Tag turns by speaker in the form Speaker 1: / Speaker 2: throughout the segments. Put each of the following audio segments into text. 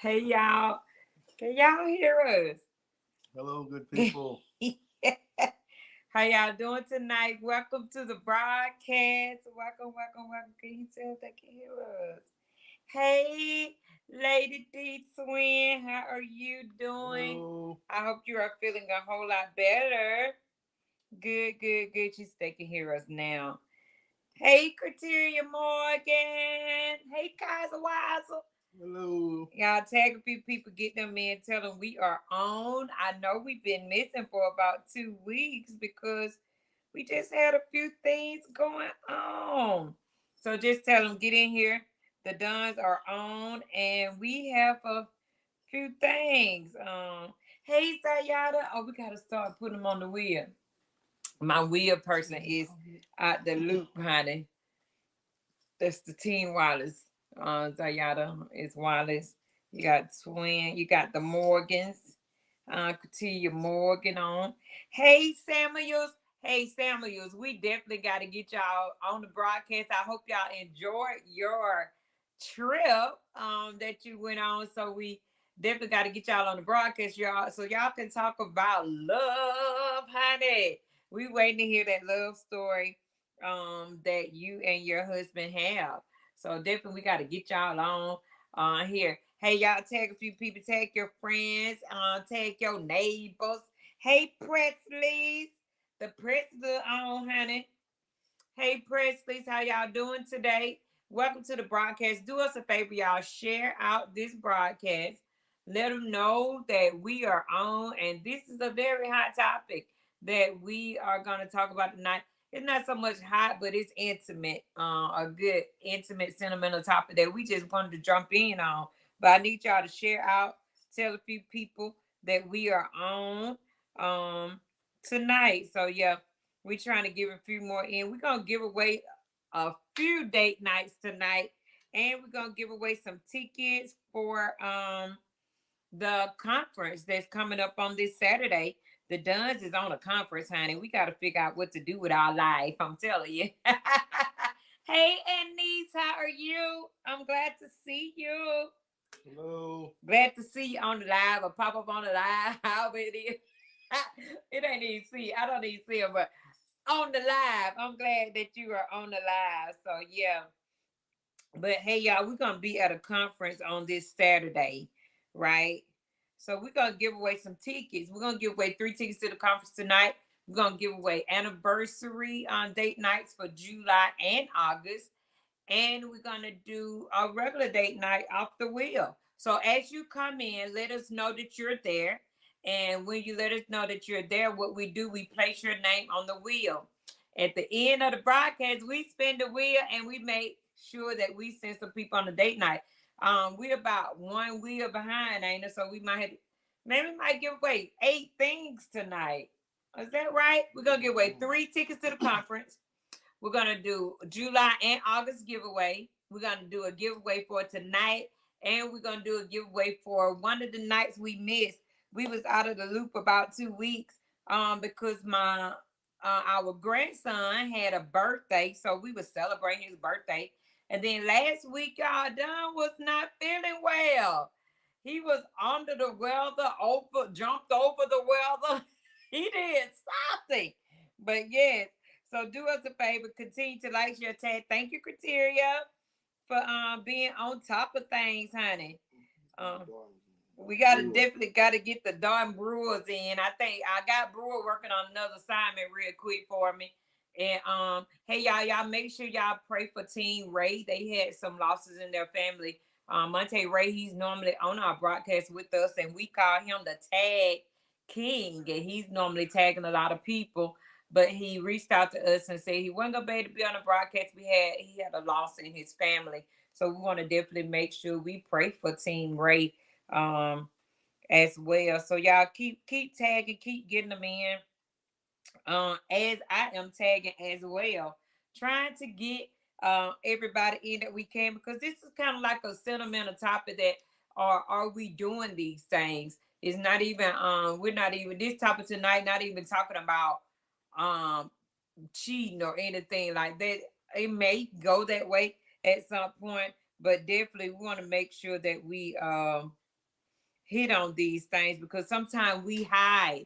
Speaker 1: Hey y'all, can y'all hear
Speaker 2: Hello, good
Speaker 1: us?
Speaker 2: people.
Speaker 1: How y'all doing tonight? Welcome to the broadcast. Welcome, welcome, welcome. Can you tell if they can hear us? Hey, Lady D Twin, how are you doing?
Speaker 2: Hello.
Speaker 1: I hope you are feeling a whole lot better. Good, good, good. You they can hear us now. Hey, Criteria Morgan. Hey, Kaiser Weiser.
Speaker 2: Hello.
Speaker 1: Y'all tag a few people, get them in, tell them we are on. I know we've been missing for about 2 weeks because we just had a few things going on. So just tell them get in here. The Duns are on, and we have a few things. Hey Zayada, oh we gotta start putting them on the wheel. My wheel person is out the loop, honey. That's the Team Wallace. Zayada is Wallace. You got Twin. You got the Morgans. Katia Morgan on. Hey Samuels. Hey Samuels. We definitely got to get y'all on the broadcast. I hope y'all enjoyed your trip that you went on. So we definitely got to get y'all on the broadcast, y'all, so y'all can talk about love, honey. We waiting to hear that love story that you and your husband have. So definitely we got to get y'all on here. Hey y'all, tag a few people, tag your friends, tag your neighbors. Hey Presley's, the Presley on, honey. Hey Presley's, how y'all doing today? Welcome to the broadcast. Do us a favor, y'all. Share out this broadcast. Let them know that we are on, and this is a very hot topic that we are going to talk about tonight. It's not so much hot, but it's intimate. A good, intimate, sentimental topic that we just wanted to jump in on. But I need y'all to share out, tell a few people that we are on tonight. So yeah, we're trying to give a few more in. We're gonna give away a few date nights tonight, and we're gonna give away some tickets for the conference that's coming up on this Saturday. The Duns is on a conference, honey. We got to figure out what to do with our life. I'm telling you. Hey, Anise, how are you? I'm glad to see you.
Speaker 2: Hello.
Speaker 1: Glad to see you on the live or pop up on the live. However it is. It ain't even see. I don't even see it, but on the live. I'm glad that you are on the live. So yeah. But hey, y'all, we're gonna be at a conference on this Saturday, right? So we're gonna give away some tickets. We're gonna give away 3 tickets to the conference tonight. We're gonna give away anniversary on date nights for July and August, and we're gonna do a regular date night off the wheel. So as you come in, let us know that you're there. And when you let us know that you're there, what we do, we place your name on the wheel. At the end of the broadcast, we spin the wheel and we make sure that we send some people on the date night. We're about one wheel behind, ain't it? So we might have, maybe we might give away 8 things tonight. Is that right? We're gonna give away 3 tickets to the conference. We're gonna do July and August giveaway. We're gonna do a giveaway for tonight, and we're gonna do a giveaway for one of the nights we missed. We was out of the loop about 2 weeks, because my our grandson had a birthday, so we was celebrating his birthday. And then last week, y'all, Don was not feeling well. He was under the weather, jumped over the weather. He did something. But yes, so do us a favor, continue to like, share, tag. Thank you, Criteria, for being on top of things, honey. Um, we definitely gotta get the Darn Brewers in. I think I got Brewer working on another assignment real quick for me. And hey y'all make sure y'all pray for Team Ray. They had some losses in their family. Monte Ray, he's normally on our broadcast with us, and we call him the tag king, and he's normally tagging a lot of people. But he reached out to us and said he wasn't gonna be able to be on the broadcast. He had a loss in his family. So we want to definitely make sure we pray for Team Ray um as well. So y'all keep tagging, keep getting them in. As I am tagging as well, trying to get everybody in that we can, because this is kind of like a sentimental topic that are we doing these things? It's not even we're not even this topic tonight, not even talking about um cheating or anything like that. It may go that way at some point, but definitely we want to make sure that we hit on these things, because sometimes we hide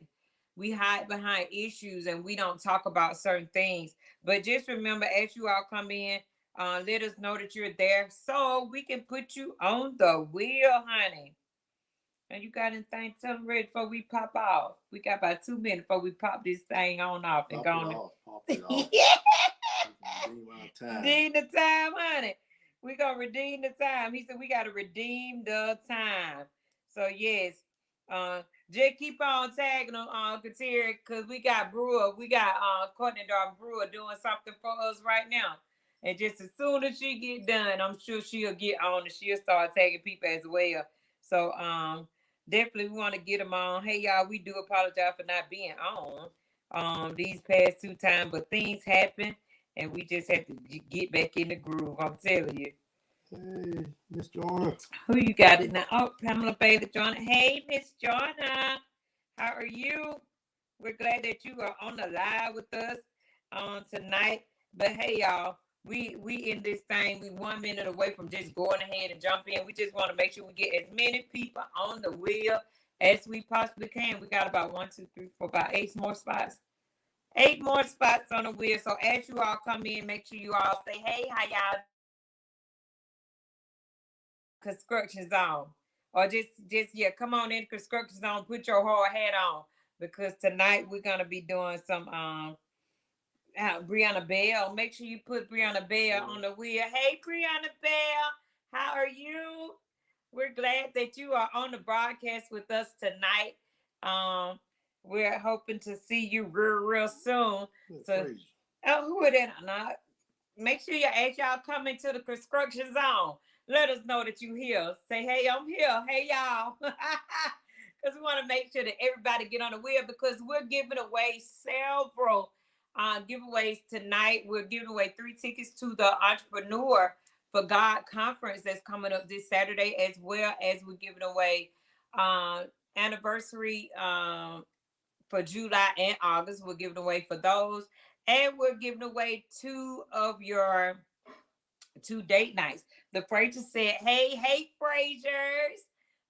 Speaker 1: behind issues and we don't talk about certain things. But just remember, as you all come in, let us know that you're there so we can put you on the wheel, honey. And you got anything to tell them ready before we pop off? We got about 2 minutes before we pop this thing on off and
Speaker 2: Pop
Speaker 1: go
Speaker 2: it
Speaker 1: on.
Speaker 2: off. Pop it off. Redeem our time.
Speaker 1: Redeem the time, honey. We gonna redeem the time. He said we gotta redeem the time. So yes, just keep on tagging on Kateri, because we got Brewer, we got Courtney Dark Brewer doing something for us right now. And just as soon as she get done, I'm sure she'll get on and she'll start tagging people as well. So definitely we want to get them on. Hey y'all, we do apologize for not being on these past 2 times, but things happen and we just had to get back in the groove. I'm telling you.
Speaker 2: Hey, Miss Joanna.
Speaker 1: Who you got it now? Oh, Pamela Bailey Joanna. Hey, Miss Joanna. How are you? We're glad that you are on the live with us tonight. But hey, y'all, we in this thing. We 1 minute away from just going ahead and jump in. We just want to make sure we get as many people on the wheel as we possibly can. We got about 1, 2, 3, 4, about 8 more spots. 8 more spots on the wheel. So as you all come in, make sure you all say, hey, how y'all construction zone. Or just yeah, come on in the construction zone, put your hard hat on. Because tonight we're gonna be doing some Brianna Bell. Make sure you put Brianna Bell on the wheel. Hey Brianna Bell, how are you? We're glad that you are on the broadcast with us tonight. Um, we're hoping to see you real soon. So, who are that? Not make sure you as y'all come into the construction zone. Let us know that you here. Say, hey, I'm here. Hey, y'all. Because we want to make sure that everybody get on the wheel, because we're giving away several giveaways tonight. We're giving away 3 tickets to the Entrepreneur for God conference that's coming up this Saturday, as well as we're giving away anniversary for July and August. We're giving away for those. And we're giving away 2 of your 2 date nights. The Frasers said, hey, Frasers.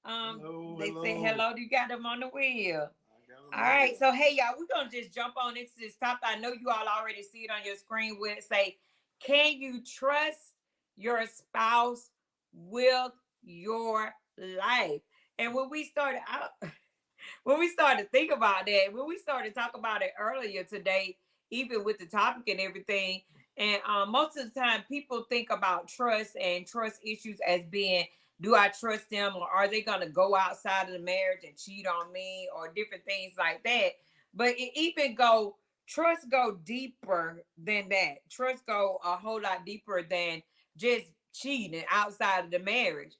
Speaker 2: Hello,
Speaker 1: They said
Speaker 2: hello.
Speaker 1: hello. You got them on the wheel.
Speaker 2: I got
Speaker 1: All
Speaker 2: them on
Speaker 1: right,
Speaker 2: there.
Speaker 1: so hey y'all, we're gonna just jump on into this topic. I know you all already see it on your screen where it say, can you trust your spouse with your life? And when we started out, when we started to think about that, when we started to talk about it earlier today, even with the topic and everything, and most of the time people think about trust and trust issues as being, do I trust them, or are they going to go outside of the marriage and cheat on me, or different things like that. But it even go, trust go deeper than that. Trust go a whole lot deeper than just cheating outside of the marriage.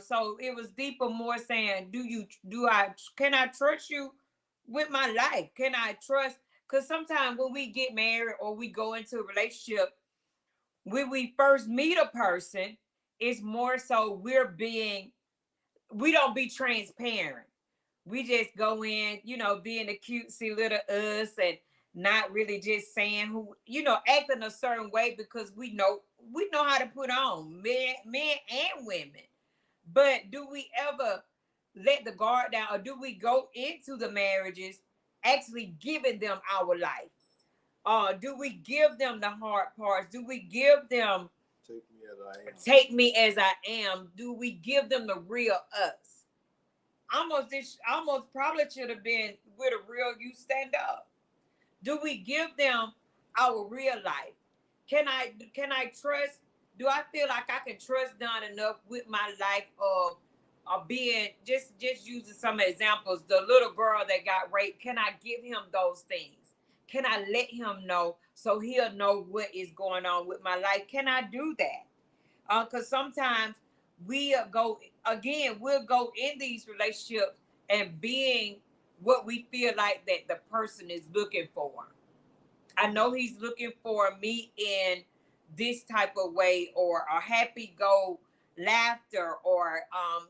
Speaker 1: So it was deeper, more saying, can I trust you with my life? Can I trust? Because sometimes when we get married or we go into a relationship, when we first meet a person, it's more so we don't be transparent. We just go in, being a cutesy little us, and not really just saying acting a certain way, because we know how to put on, men and women. But do we ever let the guard down, or do we go into the marriages actually giving them our life? Do we give them the hard parts? Do we give them
Speaker 2: Take me as I am.
Speaker 1: take me as I am? Do we give them the real us? Almost probably should have been with a real you, stand up. Do we give them our real life? Can I trust? Do I feel like I can trust Don enough with my life of being, just using some examples, the little girl that got raped? Can I give him those things? Can I let him know so he'll know what is going on with my life? Can I do that? Because sometimes we'll go in these relationships and being what we feel like that the person is looking for. I know he's looking for me in this type of way, or a happy go laughter, or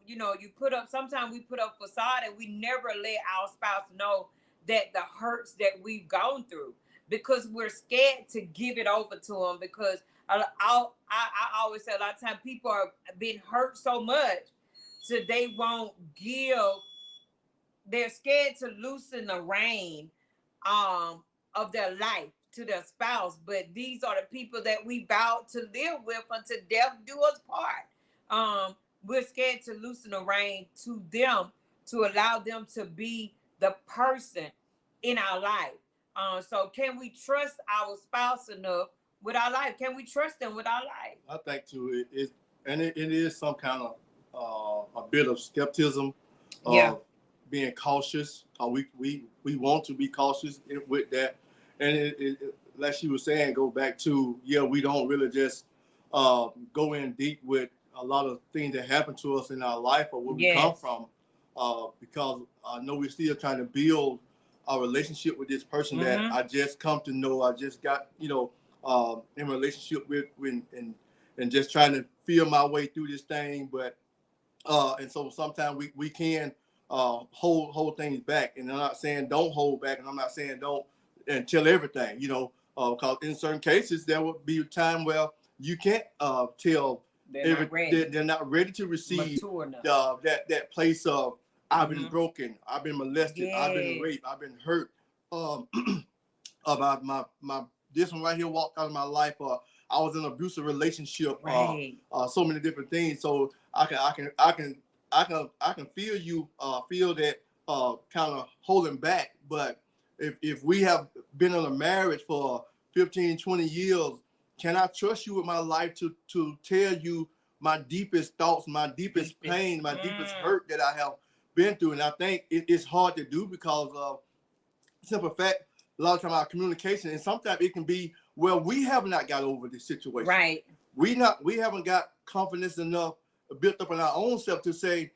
Speaker 1: you put up, sometimes we put up facade and we never let our spouse know that the hurts that we've gone through, because we're scared to give it over to them. Because I always say, a lot of times people are being hurt so much, so they won't give, they're scared to loosen the rein of their life to their spouse. But these are the people that we vowed to live with until death do us part. We're scared to loosen the rein to them, to allow them to be the person in our life. So can we trust our spouse enough with our life? Can we trust them with our life?
Speaker 2: I think too, it is some kind of a bit of skepticism of being cautious. We want to be cautious with that, and like she was saying, go back to, we don't really just go in deep with a lot of things that happen to us in our life or where we come from, because I know we're still trying to build a relationship with this person that I just come to know. I just got in relationship with, and just trying to feel my way through this thing. But and so sometimes we can hold things back. And I'm not saying don't hold back, and I'm not saying don't and tell everything, because in certain cases there will be a time where you can't tell they're not ready to receive that place of, I've been broken, I've been molested, I've been raped, I've been hurt, about my this one right here walked out of my life, I was in an abusive relationship, so many different things. So I can feel you feel that kind of holding back. But if we have been in a marriage for 15, 20 years, can I trust you with my life to tell you my deepest thoughts, my deepest pain, my deepest hurt that I have been through? And I think it's hard to do because of simple fact, a lot of time our communication, and sometimes it can be, well, we have not got over this situation.
Speaker 1: Right.
Speaker 2: We haven't got confidence enough built up in our own self to say,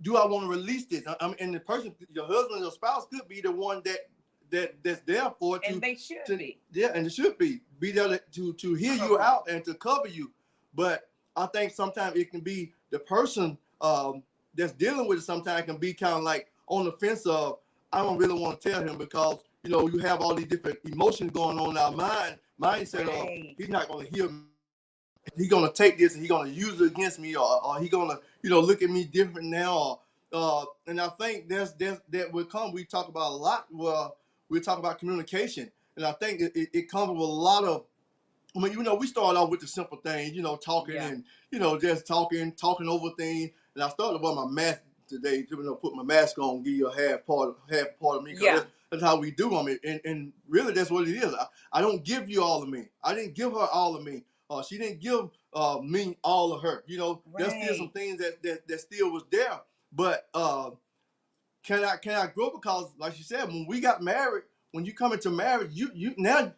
Speaker 2: do I want to release this? And the person, your husband, your spouse could be the one that's there for it.
Speaker 1: And they should be.
Speaker 2: Yeah, and it should be there to hear you out and to cover you. But I think sometimes it can be the person that's dealing with it. Sometimes it can be kind of like on the fence of, I don't really want to tell him because, you have all these different emotions going on in our mindset of, he's not going to hear me. he gonna take this and he gonna use it against me, or he gonna look at me different now. And I think that will come. We talk about a lot. Well, we talk about communication, and I think it comes with a lot of. I mean, we started off with the simple things, talking and just talking over things. And I started with my mask today, put my mask on, give you a half part of me.
Speaker 1: Yeah.
Speaker 2: That's how we do. I mean, and really, that's what it is. I don't give you all of me. I didn't give her all of me. She didn't give me all of her. There's still some things that still was there. But can I grow? Because, like you said, when we got married, when you come into marriage, you now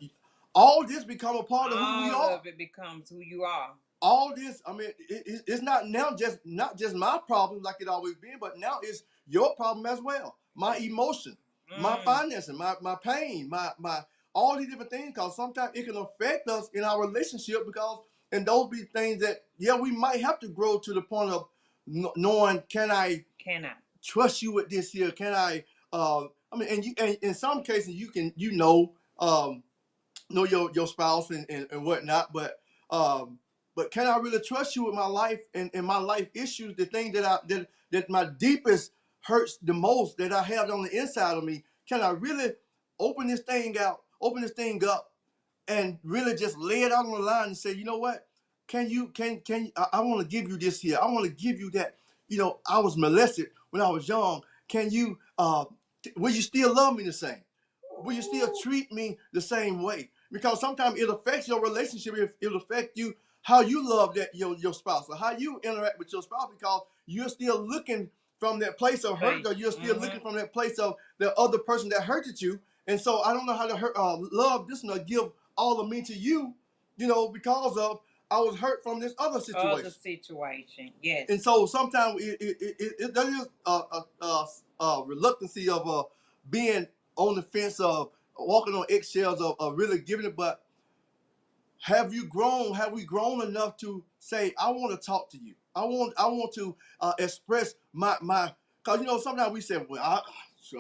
Speaker 2: all this become a part of who we are.
Speaker 1: All of it becomes who you are.
Speaker 2: All this, I mean, it's not now not just my problem like it always been, but now it's your problem as well. My emotion, my financing, my pain, my all these different things. Because sometimes it can affect us in our relationship. And those be things that we might have to grow to the point of knowing, can I trust you with this here? Can I? I mean, and in some cases you can know your spouse and whatnot, but can I really trust you with my life and my life issues, the thing that my deepest hurts the most, that I have on the inside of me? Can I really open this thing up, and really just lay it out on the line and say, you know what? Can you I want to give you this here. I want to give you that. I was molested when I was young. Can you will you still love me the same? Will you still treat me the same way? Because sometimes it affects your relationship. It'll affect you, how you love that your spouse, or how you interact with your spouse, because you're still looking from that place of hurt, or you're still looking from that place of the other person that hurted you. And so I don't know how to love this one or give all of me to you, because of I was hurt from this other situation.
Speaker 1: Yes.
Speaker 2: And so sometimes there is a reluctancy of being on the fence, of walking on eggshells, of really giving it. But have we grown enough to say, I want to talk to you. I want to express my because sometimes we say, well,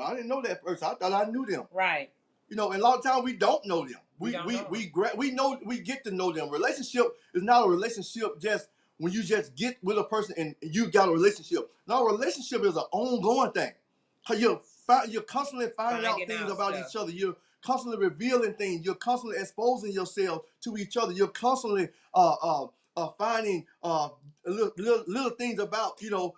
Speaker 2: I didn't know that person. I thought I knew them.
Speaker 1: Right.
Speaker 2: And a lot of times we don't know them. We get to know them. Relationship is not a relationship just when you just get with a person and you got a relationship. No, a relationship is an ongoing thing. Cause you're constantly finding out things about each other. You're constantly revealing things. You're constantly exposing yourself to each other. You're constantly finding little things about your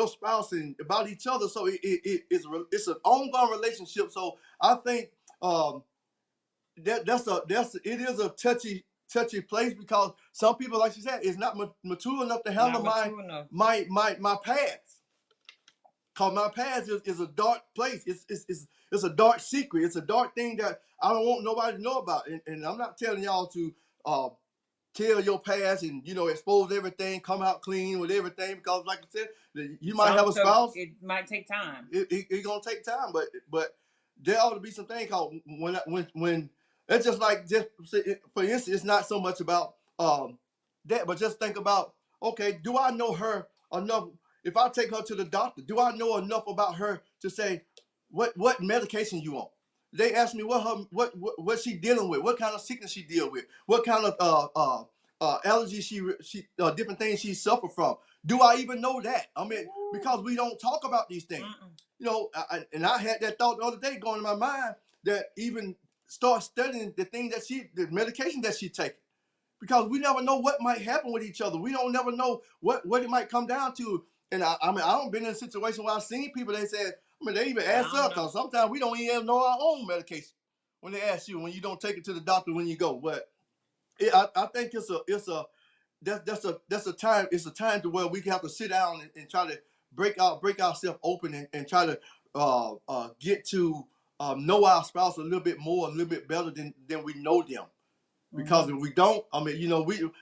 Speaker 2: spouse and about each other. So it's an ongoing relationship. So I think it is a touchy place, because some people, like you said, is not mature enough to handle my past. Cause my past is a dark place. It's a dark secret. It's a dark thing that I don't want nobody to know about. And I'm not telling y'all to tell your past and expose everything, come out clean with everything, because like I said, you might have a spouse.
Speaker 1: It might take time.
Speaker 2: It's gonna take time, but there ought to be some things called when it's just like, just for instance, it's not so much about that, but just think about, okay, do I know her enough? If I take her to the doctor, do I know enough about her to say what medication you on? They ask me what she dealing with, what kind of sickness she deal with, what kind of allergies she different things she suffer from. Do I even know that? I mean, because we don't talk about these things. And I had that thought the other day going in my mind, that even start studying the medication that she taking, because we never know what might happen with each other. We don't never know what it might come down to. And I mean, I don't been in a situation where I've seen people, they said, they even ask us, because sometimes we don't even know our own medication when they ask you, when you don't take it to the doctor when you go. But I think that's a time. It's a time to where we have to sit down and try to break ourselves open and try to get to know our spouse a little bit more, a little bit better than we know them. Because if we don't, I mean,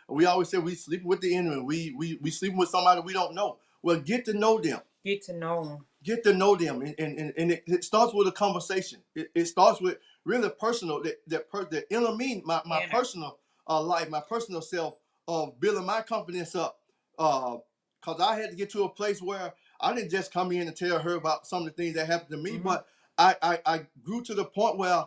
Speaker 2: we always say we sleep with the enemy. We sleep with somebody we don't know. Well, get to know them.
Speaker 1: Get to know them.
Speaker 2: Get to know them, and it starts with a conversation. It starts with really personal. The inner me, my personal life, my personal self, of building my confidence up. Because I had to get to a place where I didn't just come in and tell her about some of the things that happened to me, but I grew to the point where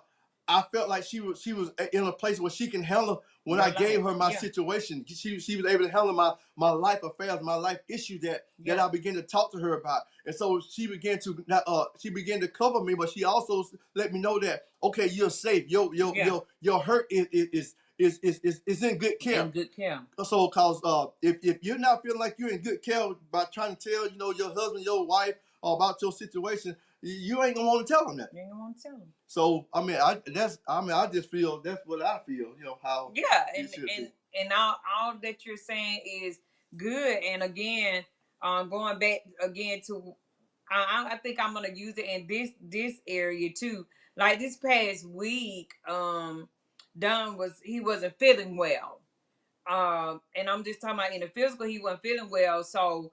Speaker 2: I felt like she was in a place where she can handle when I gave her my situation, she was able to handle my life affairs, my life issues that I began to talk to her about. And so she began to cover me, but she also let me know that, okay, you're safe. Your hurt is in good care.
Speaker 1: In good care.
Speaker 2: So, cause if you're not feeling like you're in good care by trying to tell your husband, your wife about your situation, you ain't gonna want to tell them that.
Speaker 1: You ain't gonna want to tell them.
Speaker 2: So I just feel that's what I feel. How
Speaker 1: and all that you're saying is good. And again, going back again to, I think I'm gonna use it in this area too. Like this past week, Don wasn't feeling well. And I'm just talking about in the physical, he wasn't feeling well. So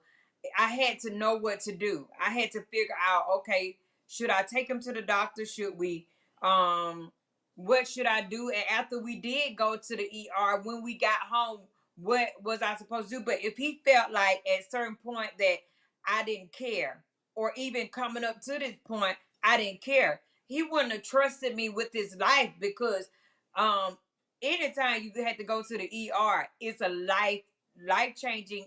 Speaker 1: I had to know what to do. I had to figure out, okay, should I take him to the doctor? Should we, what should I do? And after we did go to the ER, when we got home, what was I supposed to do? But if he felt like at a certain point that I didn't care, or even coming up to this point, I didn't care, he wouldn't have trusted me with his life, because anytime you had to go to the ER, it's a life changing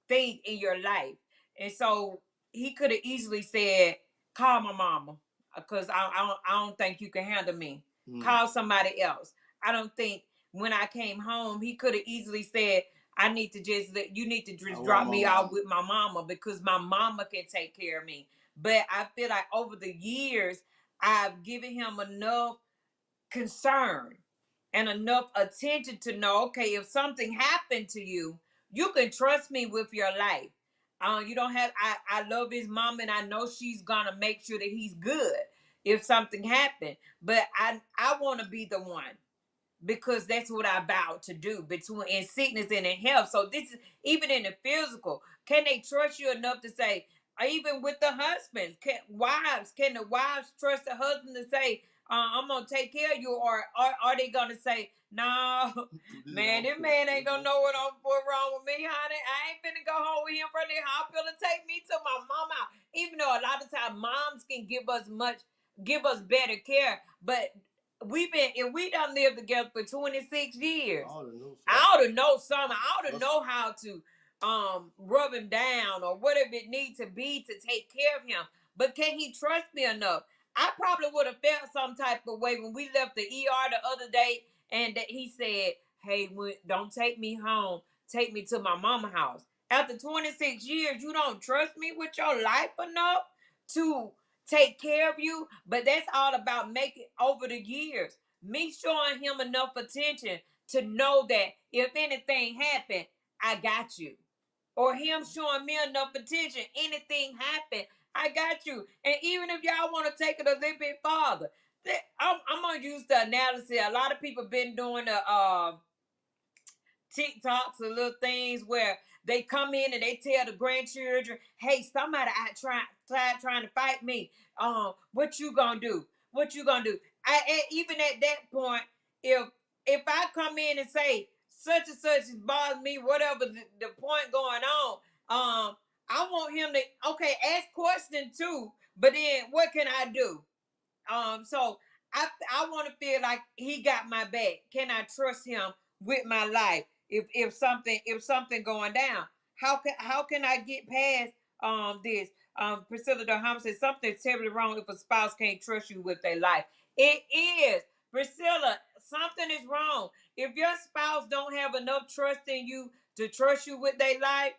Speaker 1: thing in your life. And so he could have easily said, call my mama, because I don't think you can handle me. Call somebody else. I don't think when I came home, he could have easily said, you need to just drop me off with my mama, because my mama can take care of me. But I feel like over the years, I've given him enough concern and enough attention to know, okay, if something happened to you, you can trust me with your life. You don't have, I love his mom, and I know she's gonna make sure that he's good if something happened. But I want to be the one, because that's what I vowed to do, between in sickness and in health. So this is even in the physical. Can they trust you enough to say, even with the husbands, can the wives trust the husband to say, I'm gonna take care of you, or are they gonna say, no, man, this man ain't gonna know what's wrong with me, honey. I ain't finna go home with him from the hospital and take me to my mama. Even though a lot of times moms can give us better care, but if we done lived together for 26 years, I ought to know something. I ought to know how to rub him down or whatever it needs to be to take care of him. But can he trust me enough? I probably would have felt some type of way when we left the ER the other day, and that he said, hey, don't take me home, take me to my mama's house. After 26 years, you don't trust me with your life enough to take care of you. But that's all about making, over the years, me showing him enough attention to know that if anything happened, I got you. Or him showing me enough attention, anything happened, I got you. And even if y'all want to take it a little bit farther, I'm gonna use the analogy. A lot of people been doing the TikToks and little things where they come in and they tell the grandchildren, hey, somebody trying to fight me. What you gonna do? What you gonna do? Even at that point, if I come in and say such and such is bothering me, whatever the point going on, I want him to, okay, ask questions too, but then what can I do? So I want to feel like he got my back. Can I trust him with my life? If something going down, how can I get past this? Priscilla Durham says something's terribly wrong if a spouse can't trust you with their life. It is, Priscilla. Something is wrong if your spouse don't have enough trust in you to trust you with their life.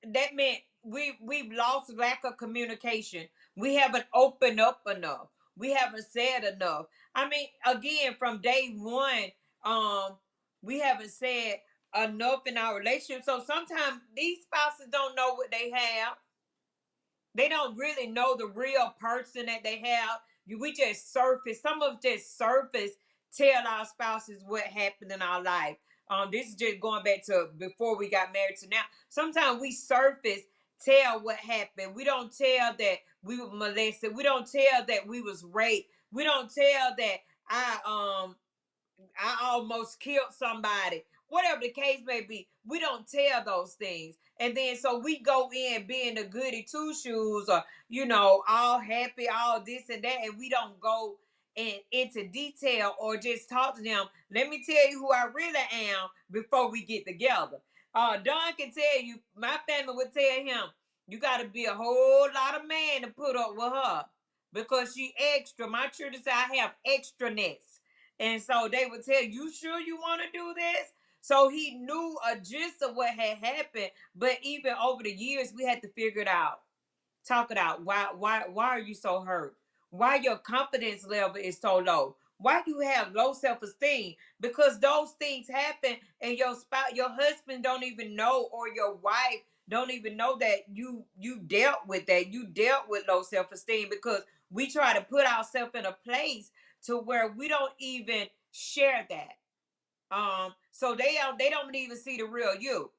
Speaker 1: That meant we've lost lack of communication. We haven't opened up enough. We haven't said enough. I mean, again, from day one, we haven't said enough in our relationship. So sometimes these spouses don't know what they have. They don't really know the real person that they have. We just surface. Some of us just surface, tell our spouses what happened in our life. This is just going back to before we got married to now. Sometimes we surface, tell what happened. We don't tell that we were molested. We don't tell that we was raped. We don't tell that I almost killed somebody. Whatever the case may be, we don't tell those things. And then so we go in being the goody two shoes, or all happy, all this and that, and we don't go into detail or just talk to them. Let me tell you who I really am before we get together. Don can tell you, my family would tell him, you got to be a whole lot of man to put up with her because she extra. My children say I have extraness. And so they would tell you sure you want to do this? So he knew a gist of what had happened, but even over the years, we had to figure it out, talk it out. Why are you so hurt? Why your confidence level is so low? Why do you have low self-esteem? Because those things happen, and your spouse, your husband, don't even know, or your wife don't even know that you dealt with that. You dealt with low self-esteem because we try to put ourselves in a place to where we don't even share that. So they don't even see the real you,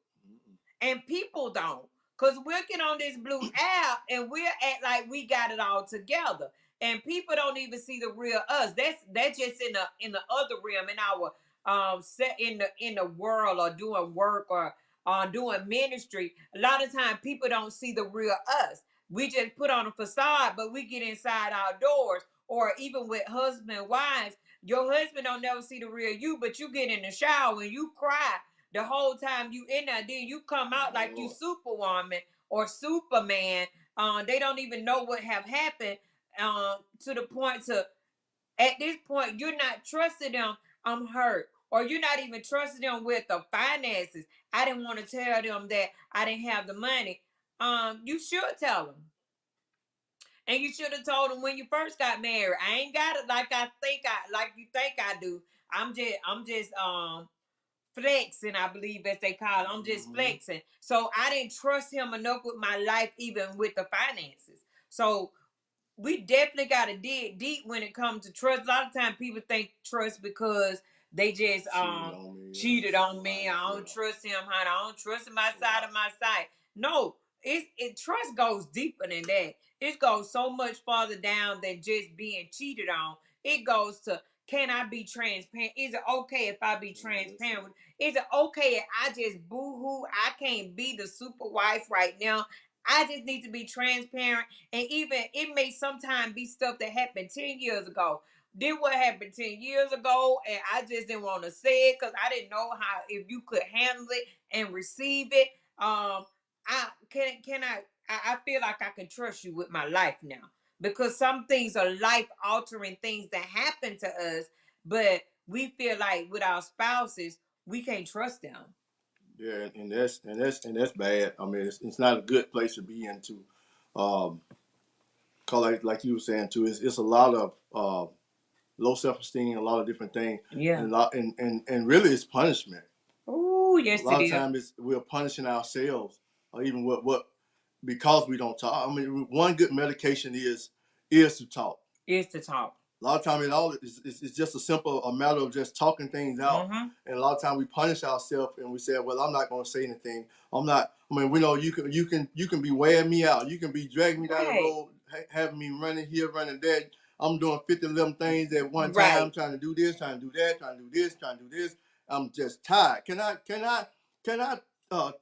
Speaker 1: and people don't, because we're getting on this blue app and we're act like we got it all together, and people don't even see the real us. That's just in the other realm, in our set in the world, or doing work, or doing ministry. A lot of time people don't see the real us. We just put on a facade, but we get inside our doors. Or even with husband and wives, your husband don't never see the real you, but you get in the shower and you cry the whole time you in there. Then you come out like you Superwoman or Superman. They don't even know what have happened. To the point to, at this point, you're not trusting them. I'm hurt. Or you're not even trusting them with the finances. I didn't want to tell them that I didn't have the money. You should tell them. And you should have told them when you first got married. I ain't got it like you think I do. I'm just flexing, I believe as they call it. I'm just flexing. So I didn't trust him enough with my life, even with the finances. So we definitely got to dig deep when it comes to trust. A lot of times people think trust because they just cheated on me. I don't trust him, honey. I don't trust him outside of my sight. No, trust goes deeper than that. It goes so much farther down than just being cheated on. It goes to, can I be transparent? Is it okay if I be transparent? Is it okay if I just boo-hoo? I can't be the super wife right now. I just need to be transparent. And even it may sometimes be stuff that happened 10 years ago. Did what happened 10 years ago, and I just didn't want to say it because I didn't know how, if you could handle it and receive it. I can I feel like I can trust you with my life now, because some things are life altering things that happen to us, but we feel like with our spouses we can't trust them.
Speaker 2: Yeah, and that's bad. I mean, it's not a good place to be into. Cause like you were saying too, it's a lot of low self esteem, a lot of different things.
Speaker 1: Yeah.
Speaker 2: And really it's punishment.
Speaker 1: Oh, yes,
Speaker 2: a lot of times we're punishing ourselves, or even what because we don't talk. I mean, one good medication is to talk.
Speaker 1: Is to talk.
Speaker 2: A lot of times it's just a matter of just talking things out.
Speaker 1: Mm-hmm.
Speaker 2: And a lot of times we punish ourselves and we say, well, I'm not going to say anything. I'm not. I mean, we know you can be wearing me out. You can be dragging me down the road, having me running here, running there. I'm doing 50 of them things at one time, trying to do this, trying to do that, trying to do this, trying to do this. I'm just tired. Can I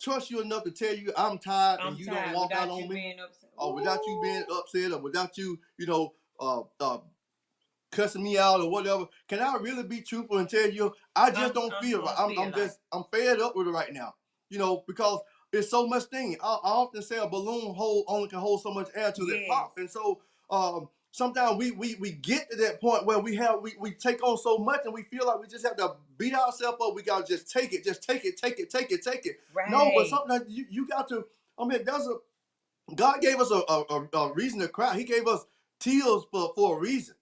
Speaker 2: trust you enough to tell you I'm tired and you don't walk out on me? Or without you being upset, or without you, cussing me out or whatever. Can I really be truthful and tell you I just don't feel right? I'm fed up with it right now. Because it's so much thing. I often say a balloon only can hold so much air till it pops. And so sometimes we get to that point where we take on so much and we feel like we just have to beat ourselves up. We gotta just take it.
Speaker 1: Right.
Speaker 2: No, but sometimes you got to. I mean, God gave us a reason to cry. He gave us tears for a reason.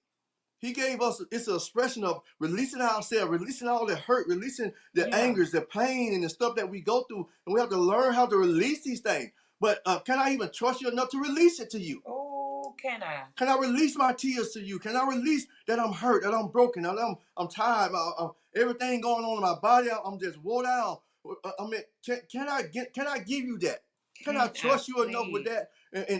Speaker 2: He gave us, it's an expression of releasing ourselves, releasing all the hurt, releasing the angers, the pain, and the stuff that we go through. And we have to learn how to release these things. But can I even trust you enough to release it to you?
Speaker 1: Oh, can I?
Speaker 2: Can I release my tears to you? Can I release that I'm hurt, that I'm broken, that I'm tired, everything going on in my body, I'm just wore down. I mean, can I give you that? Can I trust you enough with that?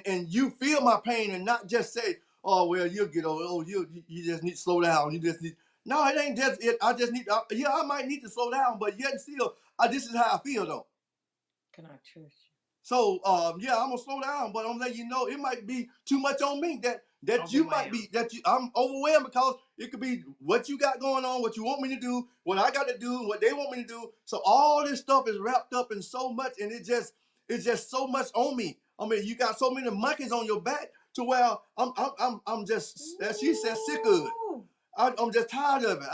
Speaker 2: And you feel my pain and not just say, oh, well, you'll get over it. Oh, you just need to slow down. You just need. No, it ain't just it. I just need. I might need to slow down, but yet and still, this is how I feel though.
Speaker 1: Can I trust you?
Speaker 2: So, I'm gonna slow down, but I'm letting you know it might be too much on me. that you might be, I'm overwhelmed because it could be what you got going on, what you want me to do, what I got to do, what they want me to do. So all this stuff is wrapped up in so much, and it's just so much on me. I mean, you got so many monkeys on your back to where I'm just, as she said, sick of it. I'm just tired of it.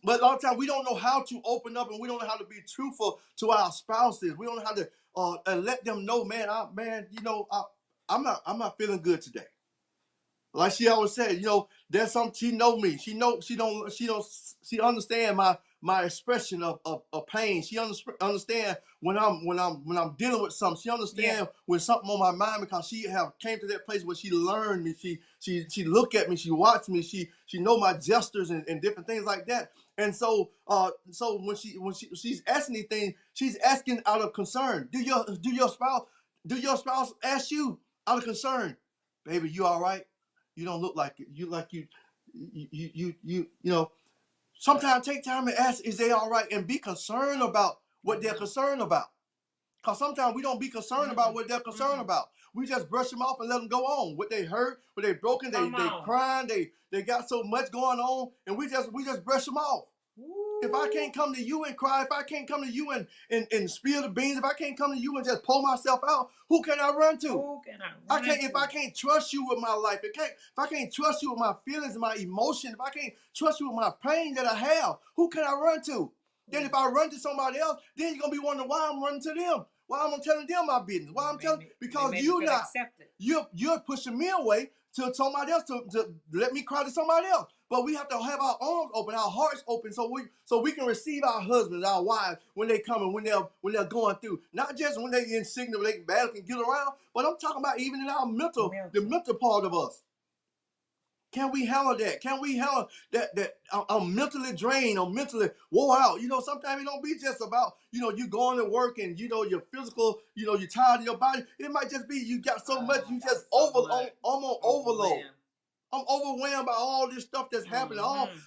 Speaker 2: But a lot of times we don't know how to open up, and we don't know how to be truthful to our spouses. We don't know how to let them know, man, I'm not feeling good today. Like she always said, there's something. She know me. She understand my expression of pain. She understand when I'm dealing with something. She understand when something on my mind, because she have came to that place where she learned me. She look at me. She watched me. She know my gestures and different things like that. And so when she's asking these things, she's asking out of concern. Do your spouse ask you out of concern, baby, you all right? You don't look like it. You know. Sometimes take time and ask, is they all right? And be concerned about what they're concerned about. Because sometimes we don't be concerned about what they're concerned about. We just brush them off and let them go on. What they hurt, what they broken, they crying, they got so much going on, and we just brush them off. If I can't come to you and cry, if I can't come to you and spill the beans, if I can't come to you and just pull myself out, who can I run to?
Speaker 1: Who can I run to?
Speaker 2: If I can't trust you with my life, if I can't trust you with my feelings and my emotions, if I can't trust you with my pain that I have, who can I run to? Then if I run to somebody else, then you're gonna be wondering why I'm running to them. Why I'm telling them my business. Why I'm telling, because you're pushing me away to somebody else to let me cry to somebody else. But we have to have our arms open, our hearts open, so we can receive our husbands, our wives when they come and when they're going through. Not just when they in sickness, when they barely can get around, but I'm talking about even in our the mental part of us. Can we handle that? Can we handle that I'm mentally drained, I'm mentally wore out? Sometimes it don't be just about, you going to work and, your physical, you're tired of your body. It might just be you got so much, you just I'm on overload. I'm overwhelmed by all this stuff that's happening,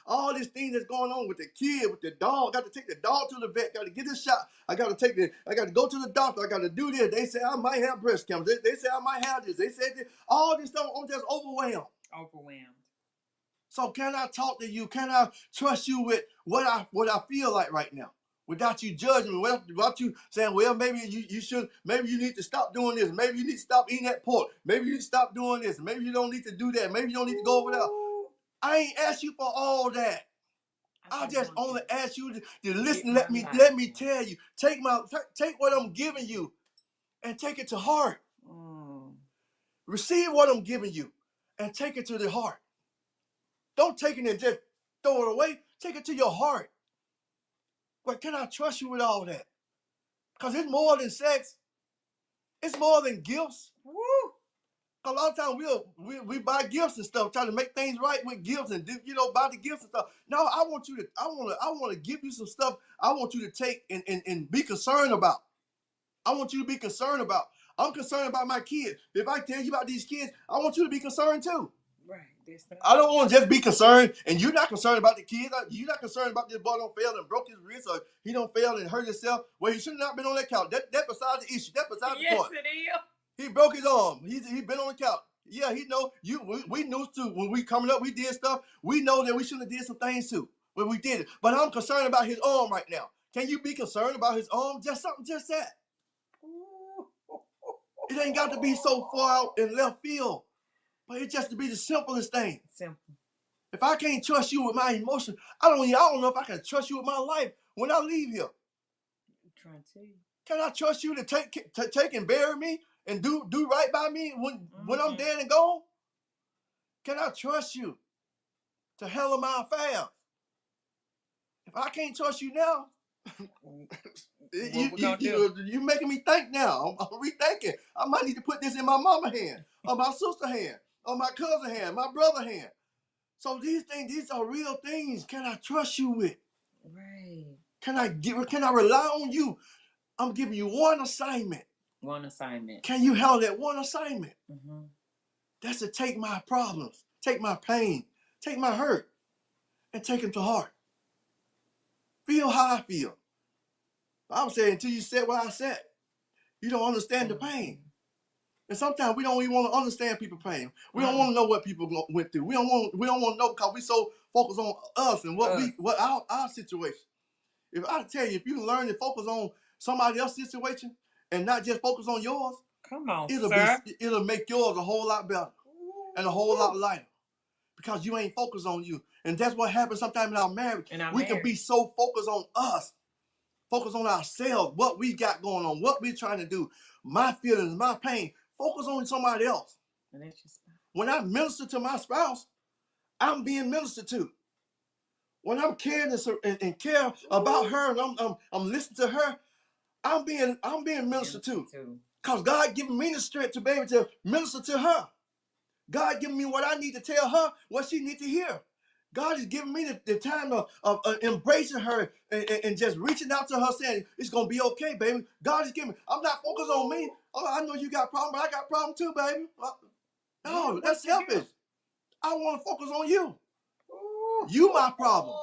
Speaker 2: all these things that's going on with the kid, with the dog. Got to take the dog to the vet, got to get this shot. I got to go to the doctor. I got to do this. They say I might have breast cancer. They say I might have this. They said this. All this stuff, I'm just overwhelmed. So can I talk to you? Can I trust you with what I feel like right now? Without you judging me, without you saying, well, maybe you should, maybe you need to stop doing this. Maybe you need to stop eating that pork. Maybe you need to stop doing this. Maybe you don't need to do that. Maybe you don't need to go over there. I ain't asked you for all that. I just only ask you to listen. Let me tell you. Take what I'm giving you and take it to heart. Receive what I'm giving you and take it to the heart. Don't take it and just throw it away. Take it to your heart. But can I trust you with all that? Because it's more than sex. It's more than gifts. A lot of times we buy gifts and stuff, trying to make things right with gifts and buy the gifts and stuff. No, I want to give you some stuff. I want you to take and be concerned about. I want you to be concerned about. I'm concerned about my kids. If I tell you about these kids, I want you to be concerned too.
Speaker 1: Right.
Speaker 2: I don't want to just be concerned, and you're not concerned about the kids. You're not concerned about this boy don't fail and broke his wrist, or he don't fail and hurt himself. Well, he should have not been on that couch. That beside the issue. That beside the point.
Speaker 1: Yes, it is.
Speaker 2: He broke his arm. He been on the couch. Yeah, he know you. We knew too when we coming up. We did stuff. We know that we should have did some things too when we did it. But I'm concerned about his arm right now. Can you be concerned about his arm? Just that. It ain't got to be so far out in left field. But it just to be the simplest thing.
Speaker 1: Simple.
Speaker 2: If I can't trust you with my emotions, I don't know if I can trust you with my life when I leave here.
Speaker 1: I'm trying to tell you.
Speaker 2: Can I trust you to take and bury me and do right by me when I'm dead and gone? Can I trust you to handle my affairs? If I can't trust you now, you making me think now. I'm rethinking. I might need to put this in my mama's hand, or my sister's hand, or my cousin's hand, my brother's hand. So these are real things. Can I trust you with?
Speaker 1: Right.
Speaker 2: Can I rely on you? I'm giving you one assignment.
Speaker 1: One assignment.
Speaker 2: Can you handle that one assignment?
Speaker 1: Mm-hmm.
Speaker 2: That's to take my problems, take my pain, take my hurt, and take them to heart. Feel how I feel. I was saying until you said what I said, you don't understand the pain. And sometimes we don't even want to understand people's pain. We don't
Speaker 1: Mm.
Speaker 2: want to know what people went through. We don't want to know because we so focused on us and what our situation. If I tell you, if you learn to focus on somebody else's situation and not just focus on yours,
Speaker 1: Come on,
Speaker 2: it'll
Speaker 1: sir.
Speaker 2: it'll make yours a whole lot better and a whole lot lighter because you ain't focused on you. And that's what happens sometimes in our marriage. We can be so focused on us, focus on ourselves, what we got going on, what we're trying to do, my feelings, my pain. Focus on somebody else.
Speaker 1: And that's your spouse.
Speaker 2: When I minister to my spouse, I'm being ministered to. When I'm caring and care about her and I'm listening to her, I'm being ministered to. Because God given me the strength to be able to minister to her. God giving me what I need to tell her, what she needs to hear. God is giving me the time of embracing her and just reaching out to her saying, it's going to be okay, baby. God is giving me. I'm not focused on me. Oh, I know you got a problem, but I got a problem too, baby. No, that's selfish. I want to focus on you. You my problem.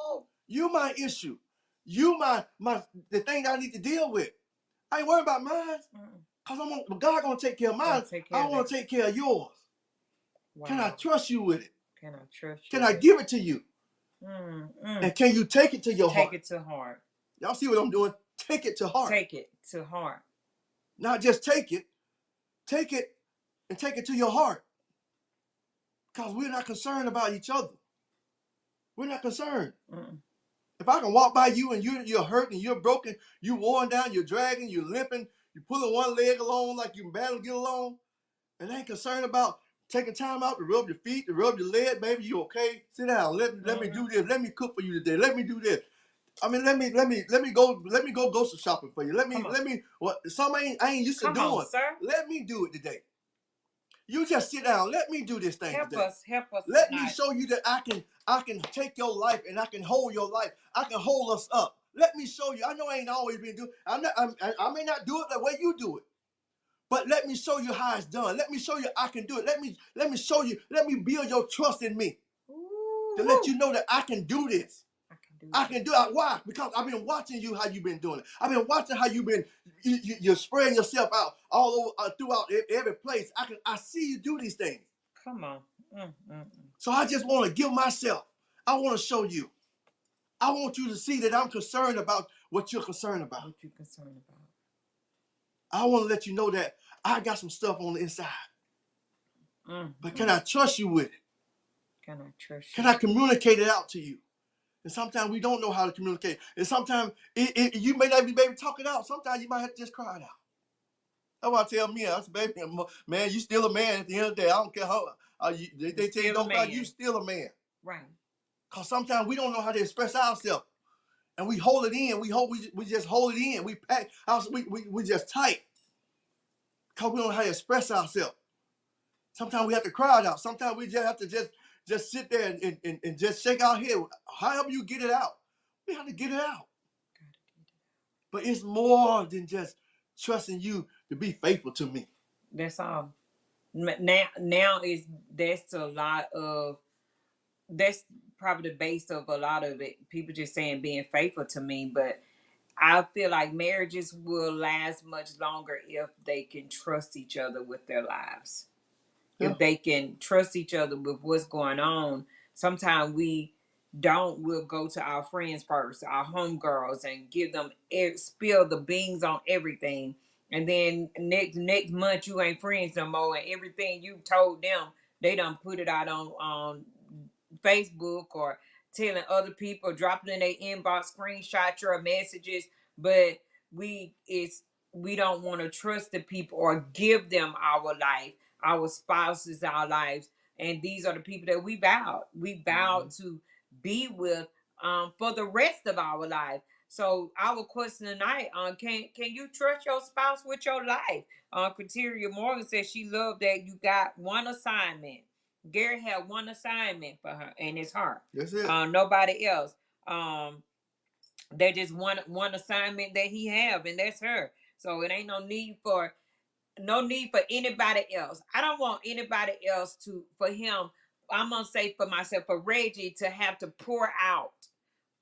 Speaker 2: You my issue. You the thing that I need to deal with. I ain't worried about mine. Because God gonna take care of mine. I want to take care of yours. Wow. Can I trust you with it?
Speaker 1: Can I trust you?
Speaker 2: Can I give it to you? And can you take it to your heart?
Speaker 1: Take it to heart.
Speaker 2: Y'all see what I'm doing? Take it to heart.
Speaker 1: Take it to heart.
Speaker 2: Not just take it and take it to your heart. Because we're not concerned about each other. We're not concerned. If I can walk by you and you're hurting, you're broken, you're worn down, you're dragging, you're limping, you're pulling one leg along like you battle to get along, and I ain't concerned about taking time out to rub your feet, to rub your leg, baby, you okay? Sit down. Let me do this. Let me cook for you today. Let me do this. I mean, let me go grocery shopping for you. Let me what something I ain't used to doing.
Speaker 1: On, sir.
Speaker 2: Let me do it today. You just sit down. Let me do this thing today.
Speaker 1: Help us.
Speaker 2: Let me show you that I can take your life and I can hold your life. I can hold us up. Let me show you. I know I ain't always been doing. I may not do it the way you do it, but let me show you how it's done. Let me show you I can do it. Let me show you. Let me build your trust in me to let you know that I can do this. I can do it. Why? Because I've been watching you how you've been doing it. I've been watching how you've been you're spreading yourself out all over throughout every place. I see you do these things.
Speaker 1: Come on.
Speaker 2: So I just want to give myself. I want to show you. I want you to see that I'm concerned about what you're concerned about.
Speaker 1: What you're concerned about.
Speaker 2: I want to let you know that I got some stuff on the inside. But can I trust you with it?
Speaker 1: Can I trust you?
Speaker 2: Can I communicate it out to you? And sometimes we don't know how to communicate. And sometimes you may not be able to talk it out. Sometimes you might have to just cry it out. That's what I tell me. I said, baby, man, you still a man at the end of the day. I don't care how they tell you don't cry, you still a man.
Speaker 1: Right.
Speaker 2: Because sometimes we don't know how to express ourselves. And we hold it in. We just hold it in. We pack. We just tight. Because we don't know how to express ourselves. Sometimes we have to cry it out. Sometimes we just have to just sit there and just shake our head. However you get it out, we have to get it out. But it's more than just trusting you to be faithful to me.
Speaker 1: That's all. Now that's probably the base of a lot of it. People just saying being faithful to me, but I feel like marriages will last much longer if they can trust each other with their lives. Yeah. If they can trust each other with what's going on. Sometimes we'll go to our friends first, our homegirls, and give them spill the beans on everything. And then next month you ain't friends no more, and everything you told them, they done put it out on Facebook or telling other people, dropping in their inbox, screenshot your messages. But we don't want to trust the people or give them our life, our spouses, our lives. And these are the people that we vowed to be with for the rest of our life. So our question tonight, can you trust your spouse with your life? Criteria Morgan says she loved that you got one assignment. Gary had one assignment for her, and it's her.
Speaker 2: That's it.
Speaker 1: Nobody else. They just one assignment that he have, and that's her. So it ain't no need for anybody else. I don't want anybody else for him. I'm gonna say for myself, for Reggie to have to pour out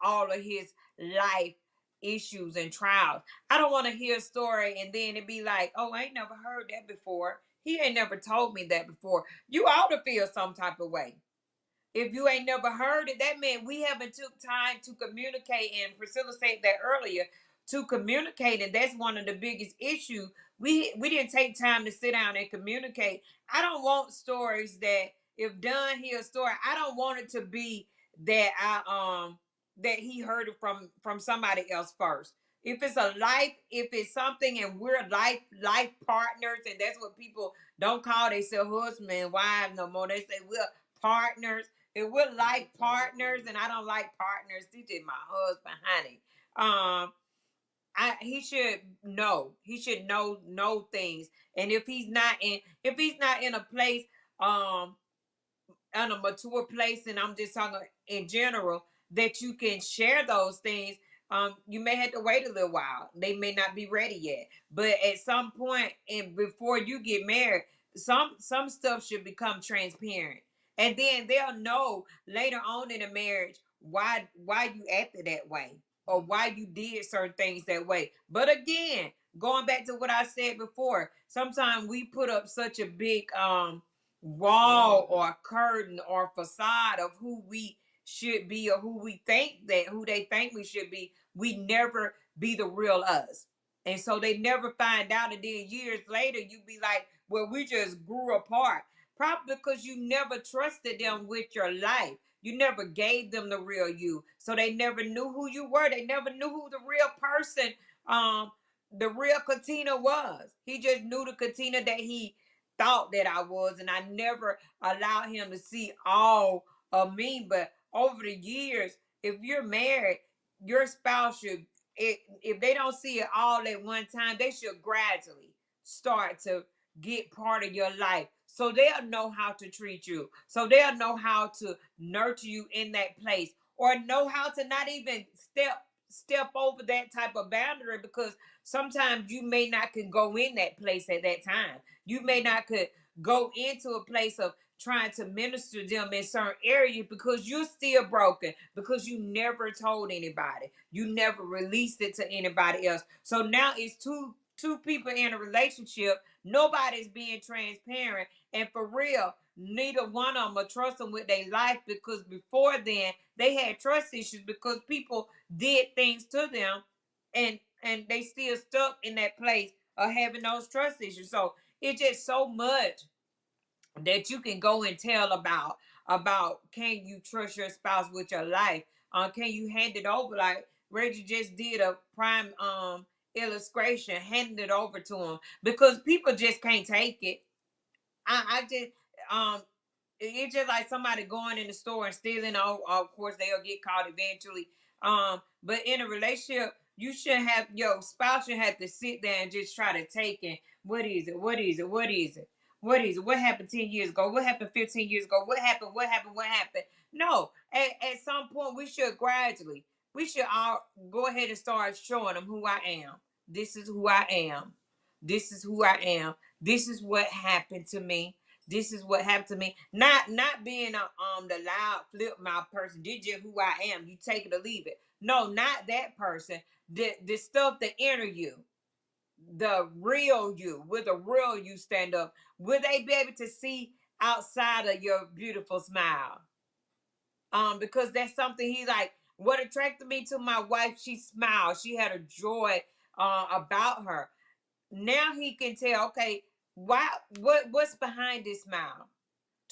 Speaker 1: all of his life issues and trials. I don't want to hear a story and then it be like, oh, I ain't never heard that before. He ain't never told me that before. You ought to feel some type of way. If you ain't never heard it, that meant we haven't took time to communicate. And Priscilla said that earlier, to communicate, and that's one of the biggest issues. We didn't take time to sit down and communicate. I don't want stories that if Dunn hear a story, I don't want it to be that that he heard it from somebody else first. If it's a life, if it's something, and we're life partners, and that's what people don't call themselves husband and wife no more. They say we're partners. If we're like partners, and I don't like partners, this is my husband, honey. He should know. He should know things. And if he's not in a place, in a mature place, and I'm just talking in general, that you can share those things. You may have to wait a little while. They may not be ready yet, but at some point, and before you get married, some stuff should become transparent, and then they'll know later on in a marriage why you acted that way or why you did certain things that way. But again, going back to what I said before, sometimes we put up such a big wall or curtain or facade of who we should be or who they think we should be. We never be the real us. And so they never find out, and then years later you be like, well, we just grew apart. Probably because you never trusted them with your life. You never gave them the real you. So they never knew who you were. They never knew who the real person, the real Katina was. He just knew the Katina that he thought that I was, and I never allowed him to see all of me. But over the years, if you're married, your spouse should, if they don't see it all at one time, they should gradually start to get part of your life, so they'll know how to treat you, so they'll know how to nurture you in that place, or know how to not even step over that type of boundary, because sometimes you may not could go in that place at that time. You may not could go into a place of trying to minister them in certain areas because you're still broken, because you never told anybody, you never released it to anybody else. So now it's two people in a relationship, nobody's being transparent, and for real, neither one of them are trusting with their life, because before then they had trust issues because people did things to them, and they still stuck in that place of having those trust issues. So it's just so much that you can go and tell about can you trust your spouse with your life? Can you hand it over? Like Reggie just did a prime illustration, handing it over to him, because people just can't take it. I just it's just like somebody going in the store and stealing. Of course, they'll get caught eventually. But in a relationship, you should have your spouse should have to sit there and just try to take it. What is it? What is it? What is it? What is it? What happened 10 years ago? What happened 15 years ago? What happened? What happened? What happened? No, at some point, we should gradually, we should all go ahead and start showing them who I am. This is who I am. This is who I am. This is what happened to me. This is what happened to me. Not being a the loud flip mouth person. This just who I am. You take it or leave it. No, not that person. The stuff that enter you, the real you. Will the real you stand up? Will they be able to see outside of your beautiful smile? Because that's something he like. What attracted me to my wife? She smiled. She had a joy about her. Now he can tell, okay, why what's behind this smile?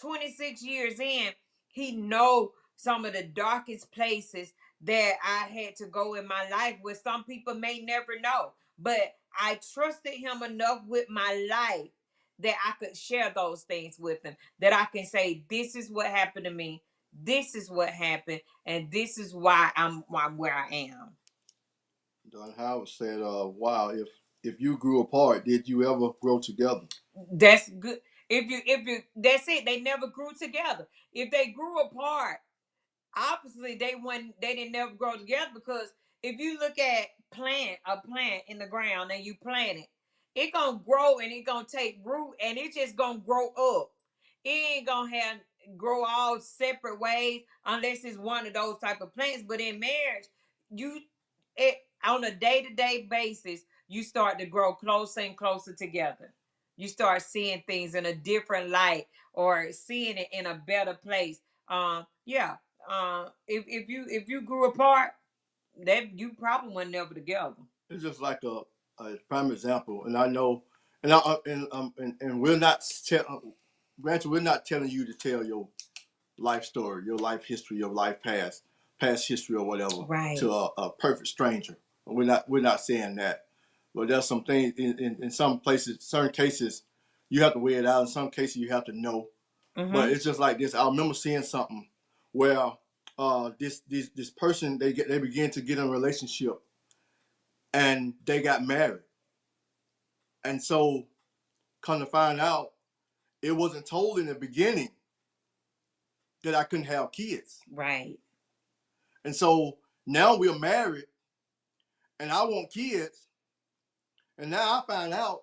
Speaker 1: 26 years in, he know some of the darkest places that I had to go in my life, where some people may never know. But I trusted him enough with my life that I could share those things with him, that I can say, this is what happened to me, this is what happened, and this is why I'm where I am.
Speaker 2: Don Howard said, "Wow, if you grew apart, did you ever grow together?"
Speaker 1: That's good. If you that's it. They never grew together. If they grew apart, obviously they didn't never grow together, because if you look at a plant in the ground and you plant it, it gonna grow and it gonna take root and it just gonna grow up. It ain't gonna have grow all separate ways unless it's one of those type of plants. But in marriage, you it on a day-to-day basis, you start to grow closer and closer together. you start seeing things in a different light or seeing it in a better place. Yeah. If you grew apart, that you probably were never together.
Speaker 2: It's just like a prime example, and I know, and we're not granted, we're not telling you to tell your life story, your life history, your life past history or whatever,
Speaker 1: Right.
Speaker 2: to a perfect stranger. We're not saying that, but there's some things in some places, certain cases, you have to weigh it out. In some cases, you have to know. But it's just like this. I remember seeing something where this person they begin to get in a relationship, and they got married, and so come to find out, it wasn't told in the beginning that I couldn't have kids.
Speaker 1: Right.
Speaker 2: And so now we're married, and I want kids, and now I find out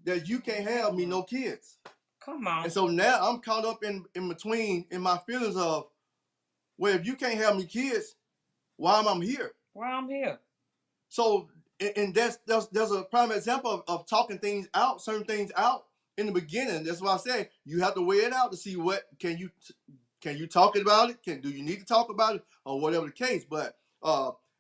Speaker 2: that you can't have me no kids.
Speaker 1: Come on.
Speaker 2: And so now I'm caught up in between in my feelings of, well, if you can't have me kids, why am I here?
Speaker 1: Why I'm here?
Speaker 2: So, and there's a prime example of talking things out, certain things out in the beginning. That's why I say you have to weigh it out to see what can you talk about it? Do you need to talk about it or whatever the case? But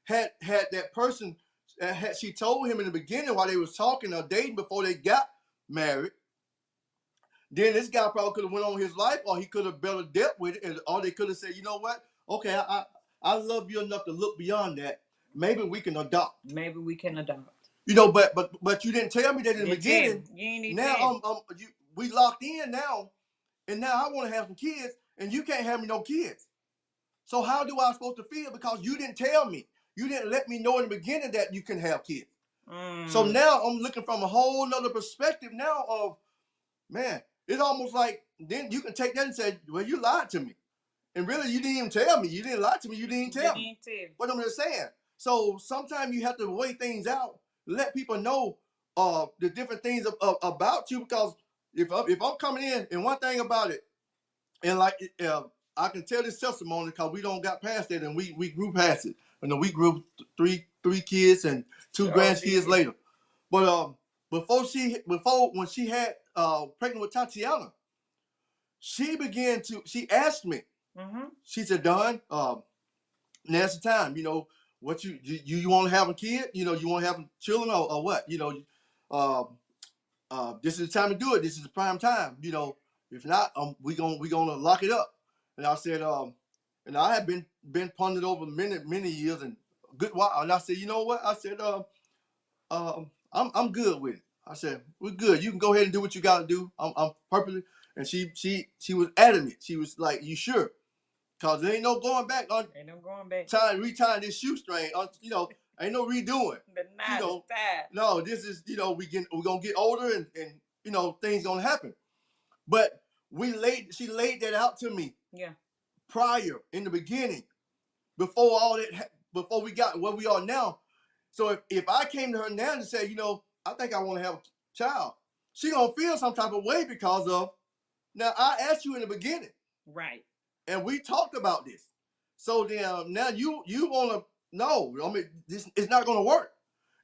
Speaker 2: had that person, had she told him in the beginning while they was talking or dating before they got married, then this guy probably could have went on his life, or he could have better dealt with it, or they could have said, you know what? Okay, I love you enough to look beyond that. Maybe we can adopt.
Speaker 1: Maybe we can adopt.
Speaker 2: You know, but you didn't tell me that in the beginning.
Speaker 1: You ain't even
Speaker 2: now we locked in now, and now I want to have some kids, and you can't have me no kids. So how do I supposed to feel? Because you didn't tell me. You didn't let me know in the beginning that you can have kids. So now I'm looking from a whole nother perspective now of, man, it's almost like then you can take that and say, well, you lied to me. And really, you didn't even tell me. You didn't lie to me. You didn't tell me. What I'm just saying. So sometimes you have to weigh things out, let people know the different things about you. Because if I'm coming in, and one thing about it, and like I can tell this testimony because we don't got past that, and we grew past it. You know, we grew three kids and two grandkids later. But when she had pregnant with Tatiana, she asked me. She said, Don, now's the time. You know, what you want to have a kid? You know, you want to have children or what? You know, this is the time to do it. This is the prime time. You know, if not, we gonna lock it up. And I said, and I had been pondered over many years and a good while. And I said, you know what? I said, I'm good with it. I said, we're good. You can go ahead and do what you got to do. I'm perfectly. And she was adamant. She was like, you sure? Cause there ain't no going back on.
Speaker 1: Ain't no going back.
Speaker 2: Retying this shoestring. You know, ain't no redoing.
Speaker 1: The knot
Speaker 2: is
Speaker 1: tied.
Speaker 2: No, this is, you know, we're gonna get older and you know, things gonna happen. But she laid that out to me.
Speaker 1: Yeah.
Speaker 2: Prior in the beginning, before all that, before we got where we are now. So if I came to her now and say, you know, I think I want to have a child, she gonna feel some type of way because of. Now I asked you in the beginning.
Speaker 1: Right.
Speaker 2: And we talked about this. So then now you want to know. I mean, this it's not going to work.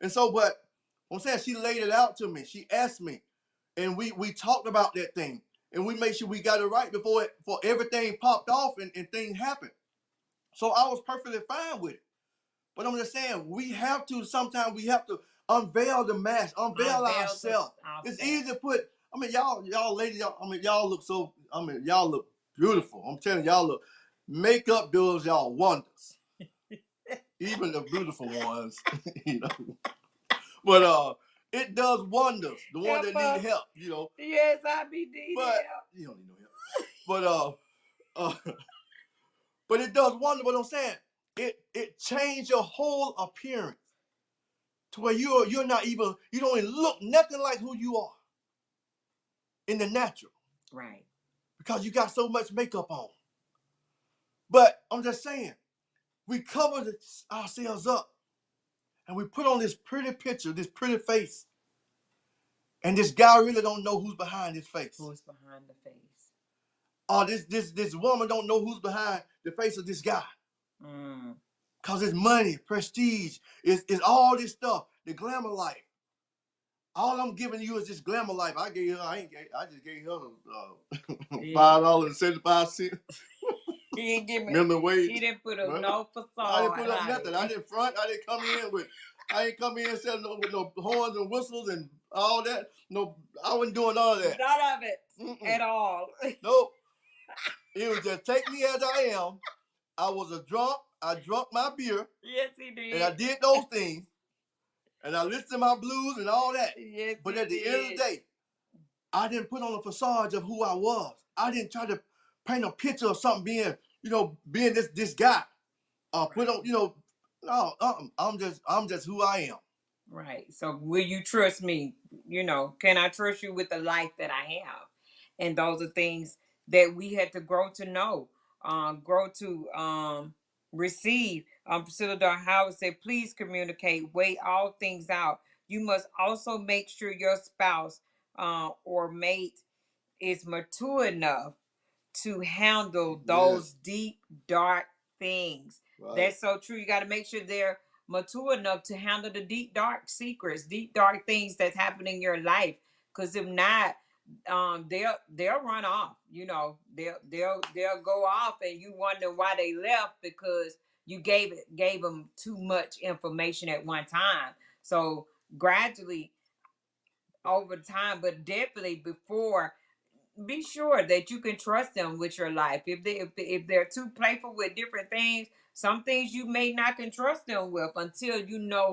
Speaker 2: And so, but I'm saying she laid it out to me. She asked me, and we talked about that thing, and we made sure we got it right before everything popped off and things happened. So I was perfectly fine with it. But I'm just saying sometimes we have to unveil the mask, unveil ourselves. It's easy to put. I mean, y'all ladies. Y'all look so. Y'all look beautiful. I'm telling y'all, look, makeup does y'all wonders. Even the beautiful ones, you know. But it does wonders. The one that need help, you know.
Speaker 1: Yes, I be needing help.
Speaker 2: You don't need no help. But it does wonder. What I'm saying, it changed your whole appearance to where you don't even look nothing like who you are in the natural.
Speaker 1: Right.
Speaker 2: Because you got so much makeup on. But I'm just saying, we cover ourselves up and we put on this pretty picture, this pretty face. And this guy really don't know who's behind his face.
Speaker 1: Who's behind the face?
Speaker 2: Or this woman don't know who's behind the face of this guy. Because it's money, prestige, it's all this stuff, the glamour life. all I'm giving you is this glamour life. I just gave her $5.75.
Speaker 1: He didn't give me.
Speaker 2: Minimum wage.
Speaker 1: He didn't put up no facade.
Speaker 2: I didn't put up nothing. I didn't front. I didn't come in selling with no horns and whistles and all that. No, I wasn't doing all of that.
Speaker 1: None of it at all.
Speaker 2: Nope. It was just take me as I am. I was a drunk. I drunk my beer.
Speaker 1: Yes, he did.
Speaker 2: And I did those things. And I listened to my blues and all that.
Speaker 1: Yes,
Speaker 2: but at the end of the day, I didn't put on a facade of who I was. I didn't try to paint a picture of something being this guy. Put on, no, I'm just who I am.
Speaker 1: Right. So will you trust me? Can I trust you with the life that I have? And those are things that we had to grow to know, grow to receive. Priscilla Dar Howard said, please communicate, weigh all things out. You must also make sure your spouse or mate is mature enough to handle those deep, dark things. Right. That's so true. You got to make sure they're mature enough to handle the deep, dark secrets, deep, dark things that's happening in your life. Because if not, they'll run off. They'll go off, and you wonder why they left because you gave them too much information at one time. So gradually, over time, but definitely before, be sure that you can trust them with your life. If they're too playful with different things, some things you may not can trust them with until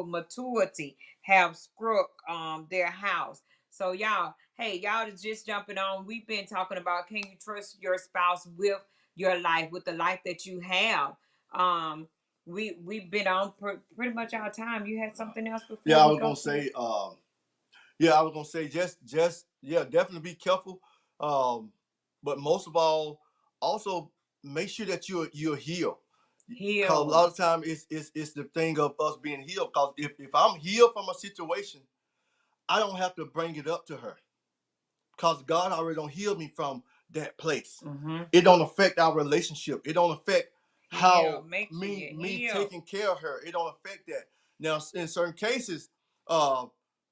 Speaker 1: maturity have struck their house. So y'all is just jumping on. We've been talking about, can you trust your spouse with your life, with the life that you have? We've been on pretty much our time. You had something else before?
Speaker 2: Yeah, I was gonna say just definitely be careful. But most of all, also make sure that you're healed. Because a lot of time it's the thing of us being healed. Because if I'm healed from a situation, I don't have to bring it up to her. Because God already don't heal me from that place. Mm-hmm. It don't affect our relationship. It don't affect how me taking care of her. It don't affect that. Now, in certain cases,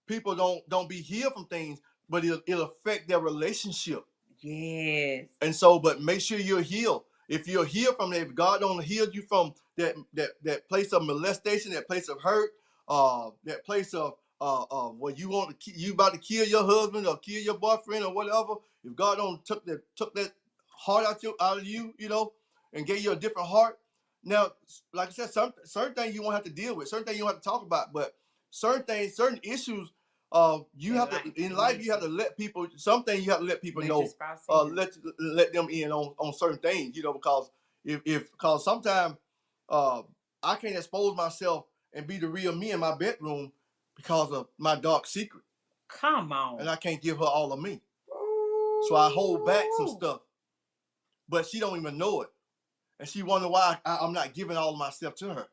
Speaker 2: people don't be healed from things, but it'll affect their relationship. Yes. And so, but make sure you're healed. If you're healed from that, if God don't heal you from that place of molestation, that place of hurt, that place of where you about to kill your husband or kill your boyfriend or whatever. If God don't took that heart out of you, and gave you a different heart. Now, like I said, certain things you won't have to deal with, certain things you won't have to talk about, but certain issues, you have to let people. Some things you have to let people know. Let them in on certain things, because because sometimes I can't expose myself and be the real me in my bedroom because of my dark secret.
Speaker 1: Come on.
Speaker 2: And I can't give her all of me. Ooh. So I hold back some stuff. But she don't even know it. And she wonder why I'm not giving all of myself to her.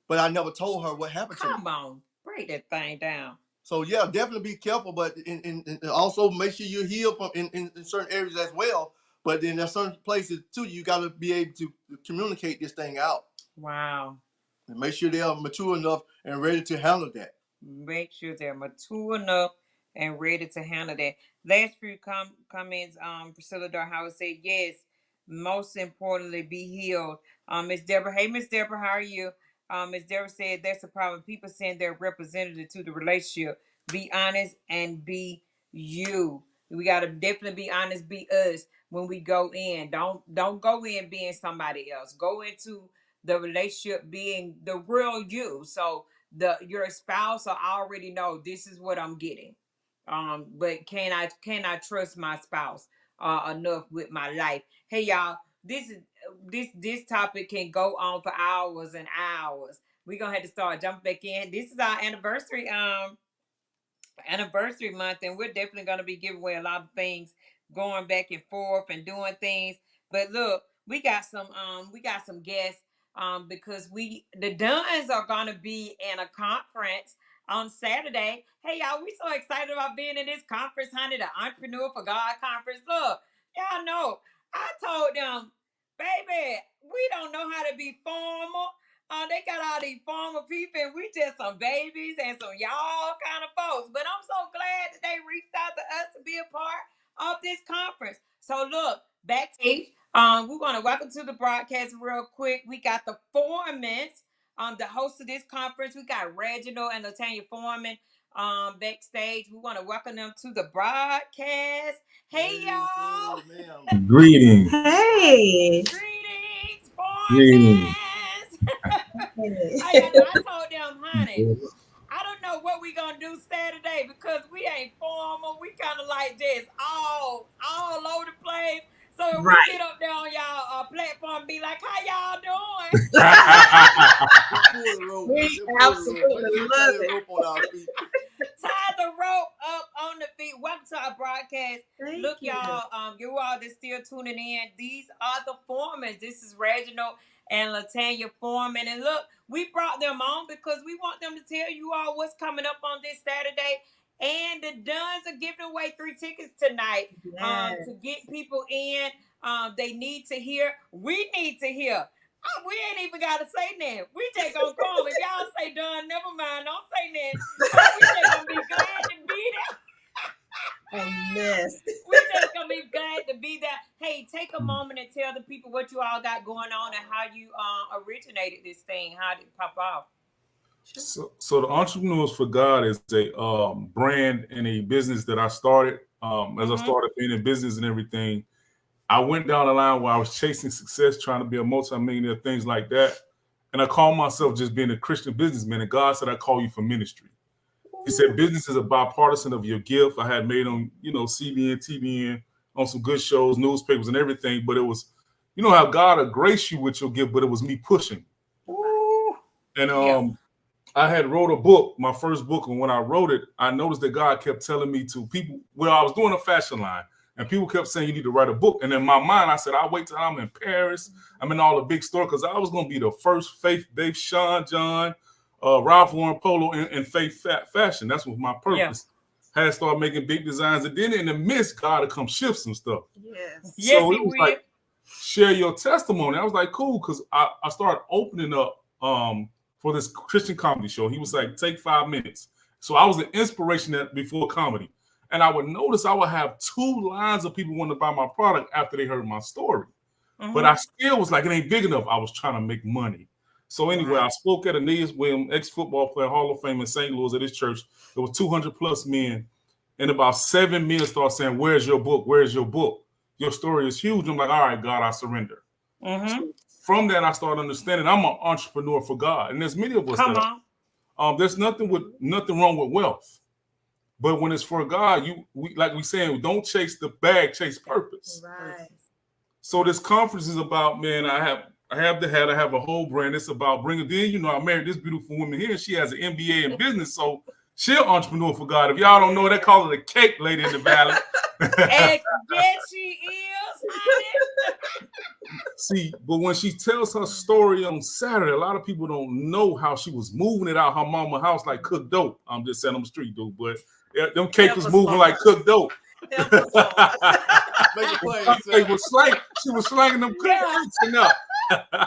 Speaker 2: But I never told her what happened to me.
Speaker 1: Come on. Break that thing down.
Speaker 2: So yeah, definitely be careful, but in also make sure you're healed from in certain areas as well. But then there's certain places too, you got to be able to communicate this thing out.
Speaker 1: Wow.
Speaker 2: And make sure they are mature enough and ready to handle that.
Speaker 1: Make sure they're mature enough and ready to handle that. Last few comments, Priscilla Dar Howard said, yes, most importantly, be healed. Miss Deborah, hey, Miss Deborah, how are you? Miss Deborah said, that's the problem. People send their representative to the relationship. Be honest and be you. We got to definitely be honest, be us when we go in. Don't go in being somebody else. Go into the relationship being the real you. So your spouse will already know this is what I'm getting. But can I trust my spouse enough with my life? Hey y'all, this topic can go on for hours and hours. We're gonna have to start jumping back in. This is our anniversary month, and we're definitely gonna be giving away a lot of things, going back and forth and doing things. But look, we got some guests because the Duns are gonna be in a conference on Saturday. Hey y'all, we so excited about being in this conference, honey, the Entrepreneur for God conference. Look, y'all know I told them, baby, we don't know how to be formal. They got all these former people, and we just some babies and some y'all kind of folks. But I'm so glad that they reached out to us to be a part of this conference. So look, backstage, we're gonna welcome to the broadcast real quick. We got the Foreman, the host of this conference. We got Reginald and Latanya Foreman backstage. We want to welcome them to the broadcast. Hey y'all.
Speaker 3: Greetings.
Speaker 4: Hey.
Speaker 1: Greetings,
Speaker 3: Greetings.
Speaker 1: I told them, honey, I don't know what we gonna do Saturday because we ain't formal. We kind of like this all over the place. So if we get up there on y'all platform, be like, how y'all doing?
Speaker 4: We absolutely love it.
Speaker 1: Tie the rope up on the feet. Welcome to our broadcast. Look,
Speaker 4: you.
Speaker 1: y'all, you all that's still tuning in. These are the Foremen. This is Reginald and Latanya Foreman. And look, we brought them on because we want them to tell you all what's coming up on this Saturday. And the Duns are giving away 3 tickets tonight to get people in. They need to hear. We need to hear. We ain't even got to say that. We just gonna come. If y'all say done, never mind. Don't say that. We just gonna be glad to be there. We just gonna be glad to be there. Hey, take a moment and tell the people what you all got going on and how you originated this thing. How did it pop off?
Speaker 3: So the Entrepreneurs for God is a brand and a business that I started. As I started being in business and everything, I went down the line where I was chasing success, trying to be a multimillionaire, things like that. And I called myself just being a Christian businessman. And God said, I call you for ministry. He said, business is a bipartisan of your gift. I had made on, CBN, TBN, on some good shows, newspapers and everything. But it was, how God will grace you with your gift, but it was me pushing. And I had wrote a book, my first book. And when I wrote it, I noticed that God kept telling me to people, I was doing a fashion line. And people kept saying, you need to write a book. And in my mind, I said, I'll wait till I'm in Paris. I'm in all the big stores because I was going to be the first faith-based Sean John, Ralph Lauren Polo in faith fashion. That's what my purpose. Had to start making big designs. And then in the midst, God would come shift some stuff. So it was like, share your testimony. I was like, cool, because I started opening up for this Christian comedy show. He was like, take 5 minutes. So I was an inspiration before comedy. And I would notice I would have 2 lines of people wanting to buy my product after they heard my story. But I still was like, it ain't big enough. I was trying to make money. So anyway, I spoke at Aeneas Williams, ex-football player, Hall of Fame in St. Louis at his church. There was 200 plus men. And about 7 men started saying, where's your book? Where's your book? Your story is huge. I'm like, all right, God, I surrender. So from that, I started understanding I'm an entrepreneur for God. And there's many of us there's nothing wrong with wealth. But when it's for God, like we saying, don't chase the bag, chase purpose.
Speaker 4: Right.
Speaker 3: So this conference is about, man, I have the hat, I have a whole brand. It's about bringing, then, I married this beautiful woman here. She has an MBA in business. So she's an entrepreneur for God. If y'all don't know, they call it a cake lady in the valley.
Speaker 1: And yes, she is, honey.
Speaker 3: See, but when she tells her story on Saturday, a lot of people don't know how she was moving it out her mama's house like cooked dope. I'm just saying I'm a street dude, but them cake was moving like cooked dope.
Speaker 2: Make it plain.
Speaker 3: She was slanging them cakes enough.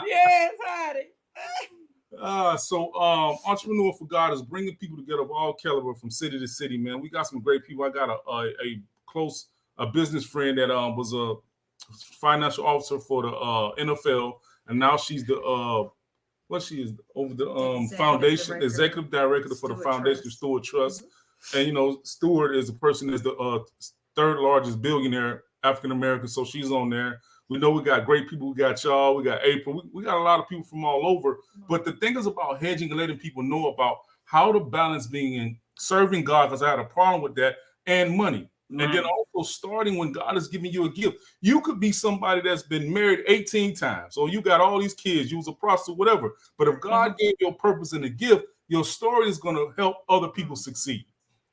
Speaker 1: Yes, honey.
Speaker 3: So Entrepreneur for God is bringing people together of all caliber from city to city, man. We got some great people. I got a close business friend that was a financial officer for the NFL, and now she's the she is over the foundation executive director for the Foundation of Stewart Trust. And Stewart is a person that's the 3rd largest billionaire African American, so she's on there. We know we got great people. We got y'all. We got April. We got a lot of people from all over. But the thing is about hedging and letting people know about how to balance being in serving God, because I had a problem with that, and money. And then also starting when God is giving you a gift. You could be somebody that's been married 18 times, or you got all these kids, you was a prostitute, whatever. But if God gave you a purpose and a gift, your story is going to help other people succeed.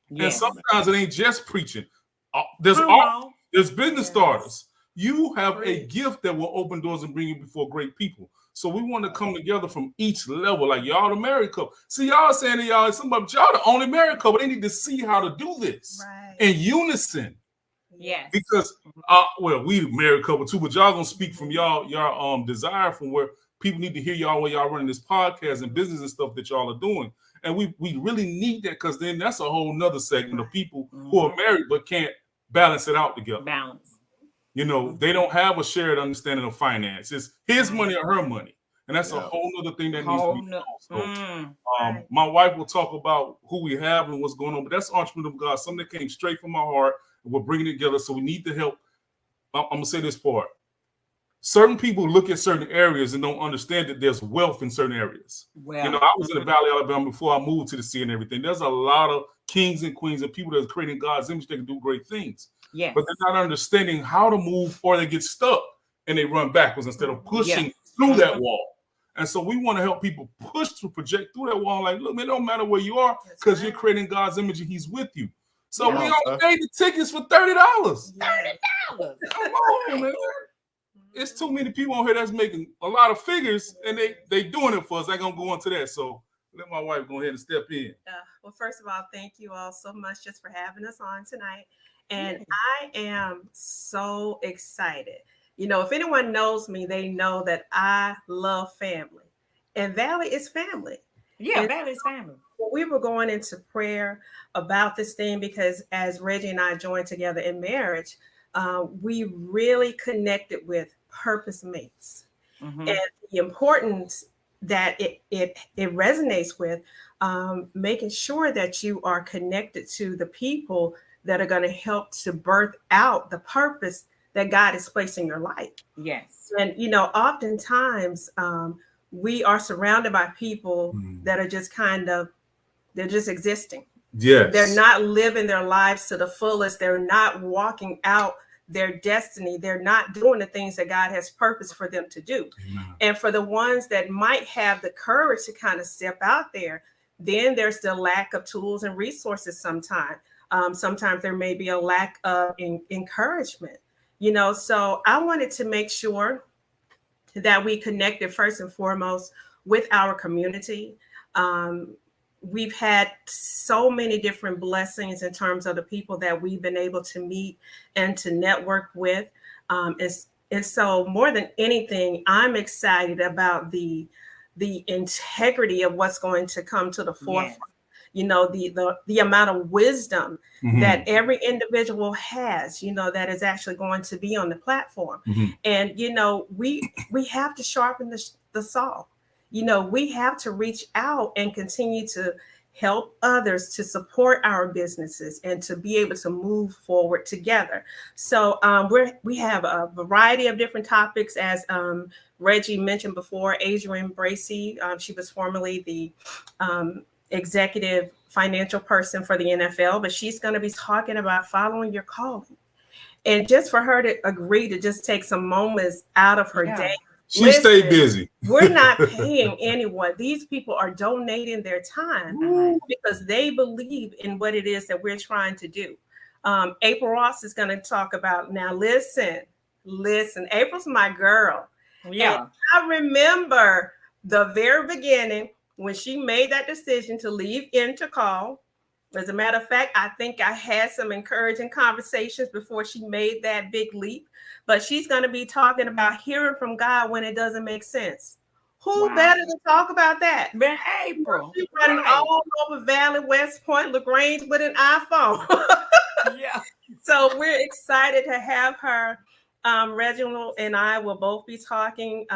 Speaker 3: Yes. And sometimes it ain't just preaching. There's art, there's business starters. You have a gift that will open doors and bring you before great people. So we want to come together from each level, like y'all the married couple. See, y'all saying to y'all, somebody, y'all the only married couple. They need to see how to do this in unison.
Speaker 1: Yes.
Speaker 3: Because we the married couple too, but y'all gonna speak from y'all desire from where people need to hear y'all while y'all running this podcast and business and stuff that y'all are doing. And we really need that, because then that's a whole nother segment of people who are married but can't balance it out together.
Speaker 1: Balance.
Speaker 3: You know, they don't have a shared understanding of finance. It's his money or her money. And that's a whole other thing that needs to be done. So, my wife will talk about who we have and what's going on, but that's Entrepreneur of God, something that came straight from my heart. And we're bringing it together. So we need to help. I'm going to say this part. Certain people look at certain areas and don't understand that there's wealth in certain areas.
Speaker 1: Well,
Speaker 3: you know, I was in the Valley, Alabama before I moved to the city and everything. There's a lot of kings and queens and people that are creating God's image that can do great things.
Speaker 1: Yes.
Speaker 3: But they're not understanding how to move, or they get stuck and they run backwards instead of pushing through that wall. And so we want to help people push through, project through that wall. Like, look, man, it don't matter where you are, because you're creating God's image and he's with you. So we only paid the tickets for $30. $30. Come on, man. It's too many people on here that's making a lot of figures, and they doing it for us. I ain't gonna go into that. So let my wife go ahead and step in.
Speaker 4: Well, first of all, thank you all so much just for having us on tonight. And I am so excited. You know, if anyone knows me, they know that I love family, and Valley is family.
Speaker 1: Yeah, Valley is family.
Speaker 4: We were going into prayer about this thing because as Reggie and I joined together in marriage, we really connected with purpose mates, and the importance that it resonates with, making sure that you are connected to the people that are going to help to birth out the purpose that God has placed in your life.
Speaker 1: Yes.
Speaker 4: And, you know, oftentimes we are surrounded by people that are just they're just existing.
Speaker 3: Yes.
Speaker 4: They're not living their lives to the fullest. They're not walking out their destiny. They're not doing the things that God has purposed for them to do.
Speaker 3: Amen.
Speaker 4: And for the ones that might have the courage to kind of step out there, then there's the lack of tools and resources sometimes. Sometimes there may be a lack of encouragement, you know. So I wanted to make sure that we connected first and foremost with our community. We've had so many different blessings in terms of the people that we've been able to meet and to network with. And so more than anything, I'm excited about the integrity of what's going to come to the forefront. Yes. You know, the amount of wisdom that every individual has, you know, that is actually going to be on the platform. And, you know, we have to sharpen the saw. You know, we have to reach out and continue to help others to support our businesses and to be able to move forward together. So we have a variety of different topics, as Reggie mentioned before. Adrienne Bracey, she was formerly the executive financial person for the NFL, but she's going to be talking about following your calling. And just for her to agree to just take some moments out of her day.
Speaker 3: She stayed busy.
Speaker 4: We're not paying anyone. These people are donating their time because they believe in what it is that we're trying to do. April Ross is going to talk about, now listen, April's my girl. Yeah. And I remember the very beginning when she made that decision to leave Intercall. As a matter of fact, I think I had some encouraging conversations before she made that big leap. But she's going to be talking about hearing from God when it doesn't make sense. Who better to talk about that?
Speaker 1: than April.
Speaker 4: She's running all over Valley, West Point, LaGrange with an iPhone.
Speaker 1: Yeah.
Speaker 4: So we're excited to have her. Reginald and I will both be talking.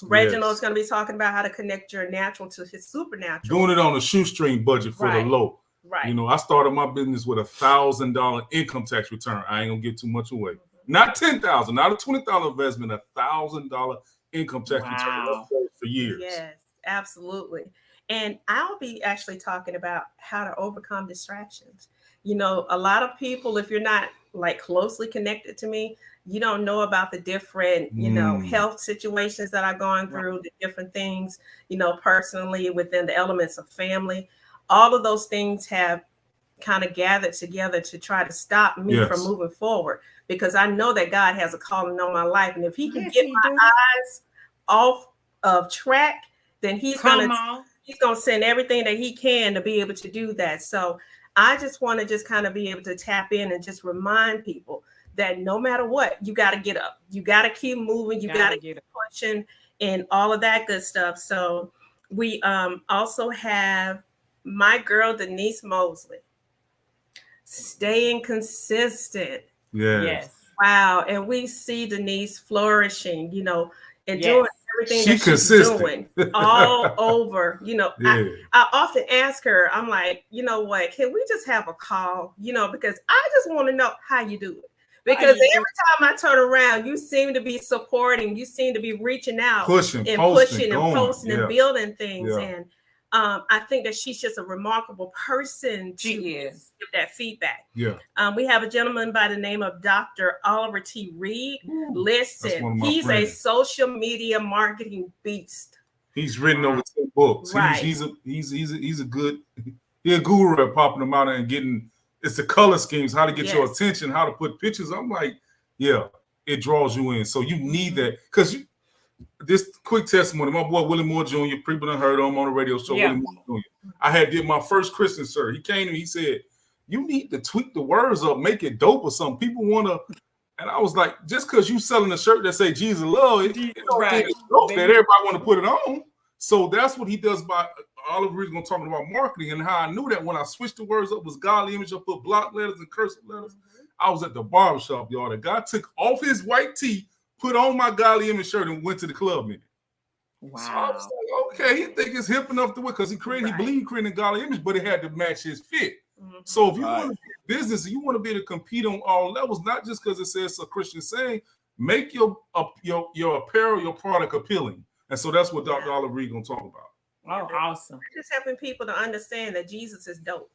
Speaker 4: Reginald's going to be talking about how to connect your natural to his supernatural.
Speaker 3: Doing it on a shoestring budget for the low.
Speaker 4: Right.
Speaker 3: You know, I started my business with $1,000 income tax return. I ain't gonna give too much away. Not $10,000, not a $20 investment, $1,000 income tax return for years.
Speaker 4: Yes, absolutely. And I'll be actually talking about how to overcome distractions. You know, a lot of people, if you're not like closely connected to me, you don't know about the different, you know, health situations that I've gone through, the different things, you know, personally within the elements of family. All of those things have kind of gathered together to try to stop me from moving forward, because I know that God has a calling on my life. And if he can get my eyes off of track, then he's going to send everything that he can to be able to do that. So I just want to just kind of be able to tap in and just remind people that no matter what, you got to get up. You got to keep moving. You got to keep pushing. and all of that good stuff. So we also have my girl Denise Mosley, staying consistent.
Speaker 3: Yes.
Speaker 4: Wow. And we see Denise flourishing, you know, and
Speaker 1: Yes.
Speaker 4: doing everything
Speaker 3: She
Speaker 4: that she's
Speaker 3: consistent.
Speaker 4: doing all over. You know,
Speaker 3: Yeah.
Speaker 4: I often ask her, I'm like, you know what, can we just have a call? You know, because I just want to know how you do it. Because
Speaker 1: you
Speaker 4: every time I turn around, you seem to be supporting, you seem to be reaching out
Speaker 3: Pushing,
Speaker 4: and
Speaker 3: posting,
Speaker 4: pushing and
Speaker 3: going.
Speaker 4: posting
Speaker 3: Yeah.
Speaker 4: and building things.
Speaker 3: Yeah.
Speaker 4: And I think that she's just a remarkable person to
Speaker 1: She is.
Speaker 4: give that feedback.
Speaker 3: Yeah.
Speaker 4: We have a gentleman by the name of Dr. Oliver T. Reed.
Speaker 3: That's one
Speaker 4: Listen,
Speaker 3: of my
Speaker 4: he's a
Speaker 3: friends.
Speaker 4: social media marketing beast.
Speaker 3: He's written over 10 books.
Speaker 4: Right.
Speaker 3: He's a good guru at popping them out and getting. It's the color schemes, how to get your
Speaker 4: Yes.
Speaker 3: attention, how to put pictures. I'm like, yeah, it draws you in. So you need that because this quick testimony. My boy Willie Moore Jr. People done heard of him on the radio show.
Speaker 1: Yeah.
Speaker 3: Willie Moore Jr. I did my first Christian sir. He came to me. He said, "You need to tweak the words up, make it dope or something." People want to. And I was like, just because you selling a shirt that say Jesus love, it don't
Speaker 1: Right.
Speaker 3: mean it's dope that everybody want to put it on. So that's what he does by Oliver Reed's gonna talk about marketing and how I knew that when I switched the words up was godly image, I put block letters and cursive letters. I was at the barbershop, y'all. The guy took off his white tee, put on my godly image shirt, and went to the club in it.
Speaker 1: Wow.
Speaker 3: So I was like, okay, he think it's hip enough to wear because he believed he created a godly image, but it had to match his fit.
Speaker 4: Mhm.
Speaker 3: So if you
Speaker 2: Right.
Speaker 3: want to be in business, you want to be able to compete on all levels, not just because it says a Christian saying. Make your apparel, your product appealing, and so that's what Dr. Oliver Reed gonna talk about.
Speaker 1: Oh, awesome.
Speaker 4: Just helping people to understand that Jesus is dope.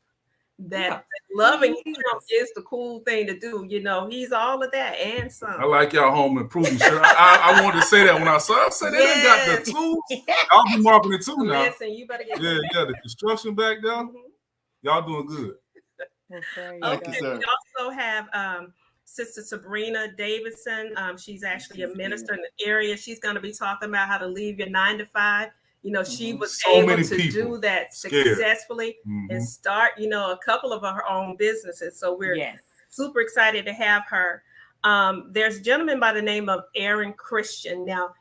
Speaker 4: That
Speaker 1: Yeah.
Speaker 4: loving
Speaker 1: He
Speaker 4: him
Speaker 1: is.
Speaker 4: is the cool thing to do. You know, he's all of that and
Speaker 3: I
Speaker 4: some.
Speaker 3: like y'all home improvement shirt. I wanted to say that when I saw it. I said, they done got
Speaker 4: Yes.
Speaker 3: the tools. I'll be marketing it too now.
Speaker 4: Listen, you better get
Speaker 3: Yeah, the construction back there.
Speaker 4: Mhm.
Speaker 3: Y'all doing good.
Speaker 2: Thank you,
Speaker 4: Okay,
Speaker 2: sir.
Speaker 4: we also have Sister Sabrina Davidson. She's actually a minister in the area. She's going to be talking about how to leave your 9 to 5. You know, she was
Speaker 3: So
Speaker 4: able
Speaker 3: many
Speaker 4: to
Speaker 3: people
Speaker 4: do that
Speaker 3: scared.
Speaker 4: successfully
Speaker 3: Mhm.
Speaker 4: and start, you know, a couple of her own businesses. So we're
Speaker 1: Yes.
Speaker 4: super excited to have her. There's a gentleman by the name of Aaron Christian. Now,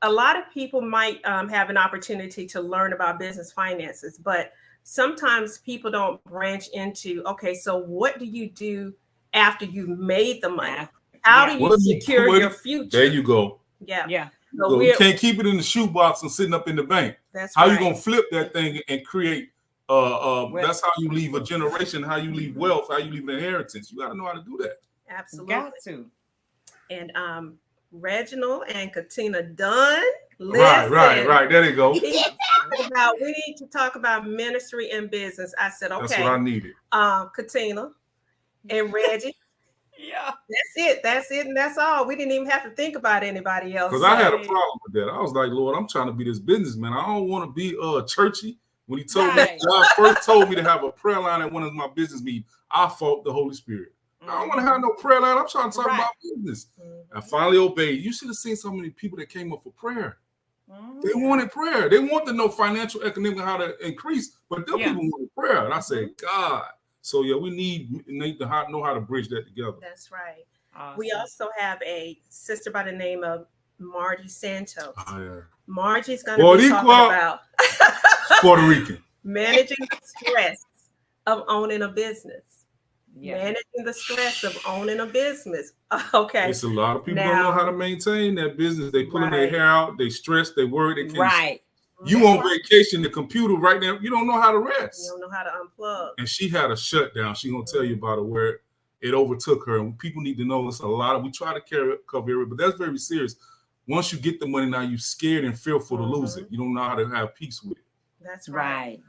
Speaker 4: a lot of people might have an opportunity to learn about business finances, but sometimes people don't branch into, okay, so what do you do after you made the money? How do you
Speaker 3: What do you-
Speaker 4: secure
Speaker 3: what-
Speaker 4: your future?
Speaker 3: There you go.
Speaker 4: Yeah.
Speaker 1: Yeah.
Speaker 4: So
Speaker 3: So you
Speaker 4: we're,
Speaker 3: can't keep it in the shoebox and sitting up in the bank.
Speaker 4: that's
Speaker 3: How
Speaker 4: right.
Speaker 3: you gonna flip that thing and create? That's how you leave a generation. How you leave wealth. How you leave an inheritance. You got to know how to do that.
Speaker 4: Absolutely.
Speaker 1: Got to.
Speaker 4: And Reginald and Katina Dunn.
Speaker 3: Right. There you go.
Speaker 4: We need to talk about ministry and business. I said,
Speaker 3: That's
Speaker 4: okay,
Speaker 3: what I needed.
Speaker 4: Katina and Reggie.
Speaker 1: Yeah.
Speaker 4: That's it, and that's all. We didn't even have to think about anybody else.
Speaker 3: Because I had a problem with that. I was like, Lord, I'm trying to be this businessman. I don't want to be churchy. When he told
Speaker 1: Right.
Speaker 3: me, God first told me to have a prayer line at one of my business meetings, I fought the Holy Spirit. I don't want to have no prayer line. I'm trying to talk
Speaker 1: Right.
Speaker 3: about business. I finally obeyed. You should have seen so many people that came up for prayer.
Speaker 1: Mhm.
Speaker 3: They wanted prayer. They want to know financial, economic, how to increase, but them
Speaker 1: Yeah.
Speaker 3: people wanted prayer. And I said, God. So yeah, we need to know how to bridge that together.
Speaker 4: That's right.
Speaker 1: Awesome.
Speaker 4: We also have a sister by the name of Margie Santos.
Speaker 3: Oh, yeah.
Speaker 4: Margie's going to be talking
Speaker 3: Boricua.
Speaker 4: about
Speaker 3: Puerto Rican.
Speaker 4: managing the stress of owning a business.
Speaker 1: Yeah.
Speaker 4: Managing the stress of owning a business. Okay.
Speaker 3: It's a lot of people don't know
Speaker 4: Now-
Speaker 3: how to maintain that business. They pulling their
Speaker 4: Right.
Speaker 3: hair out. They stress. They worry. They can't.
Speaker 1: Right.
Speaker 3: You on vacation, the computer right now. You don't know how to
Speaker 4: You
Speaker 3: rest.
Speaker 4: don't know how to unplug.
Speaker 3: And she had a shutdown. She gonna tell you about it where it overtook her. And people need to know it's a lot of. We try to cover it, but that's very serious. Once you get the money, now you scared and fearful to lose it. You don't know how to have peace with it.
Speaker 4: That's right.
Speaker 1: Right.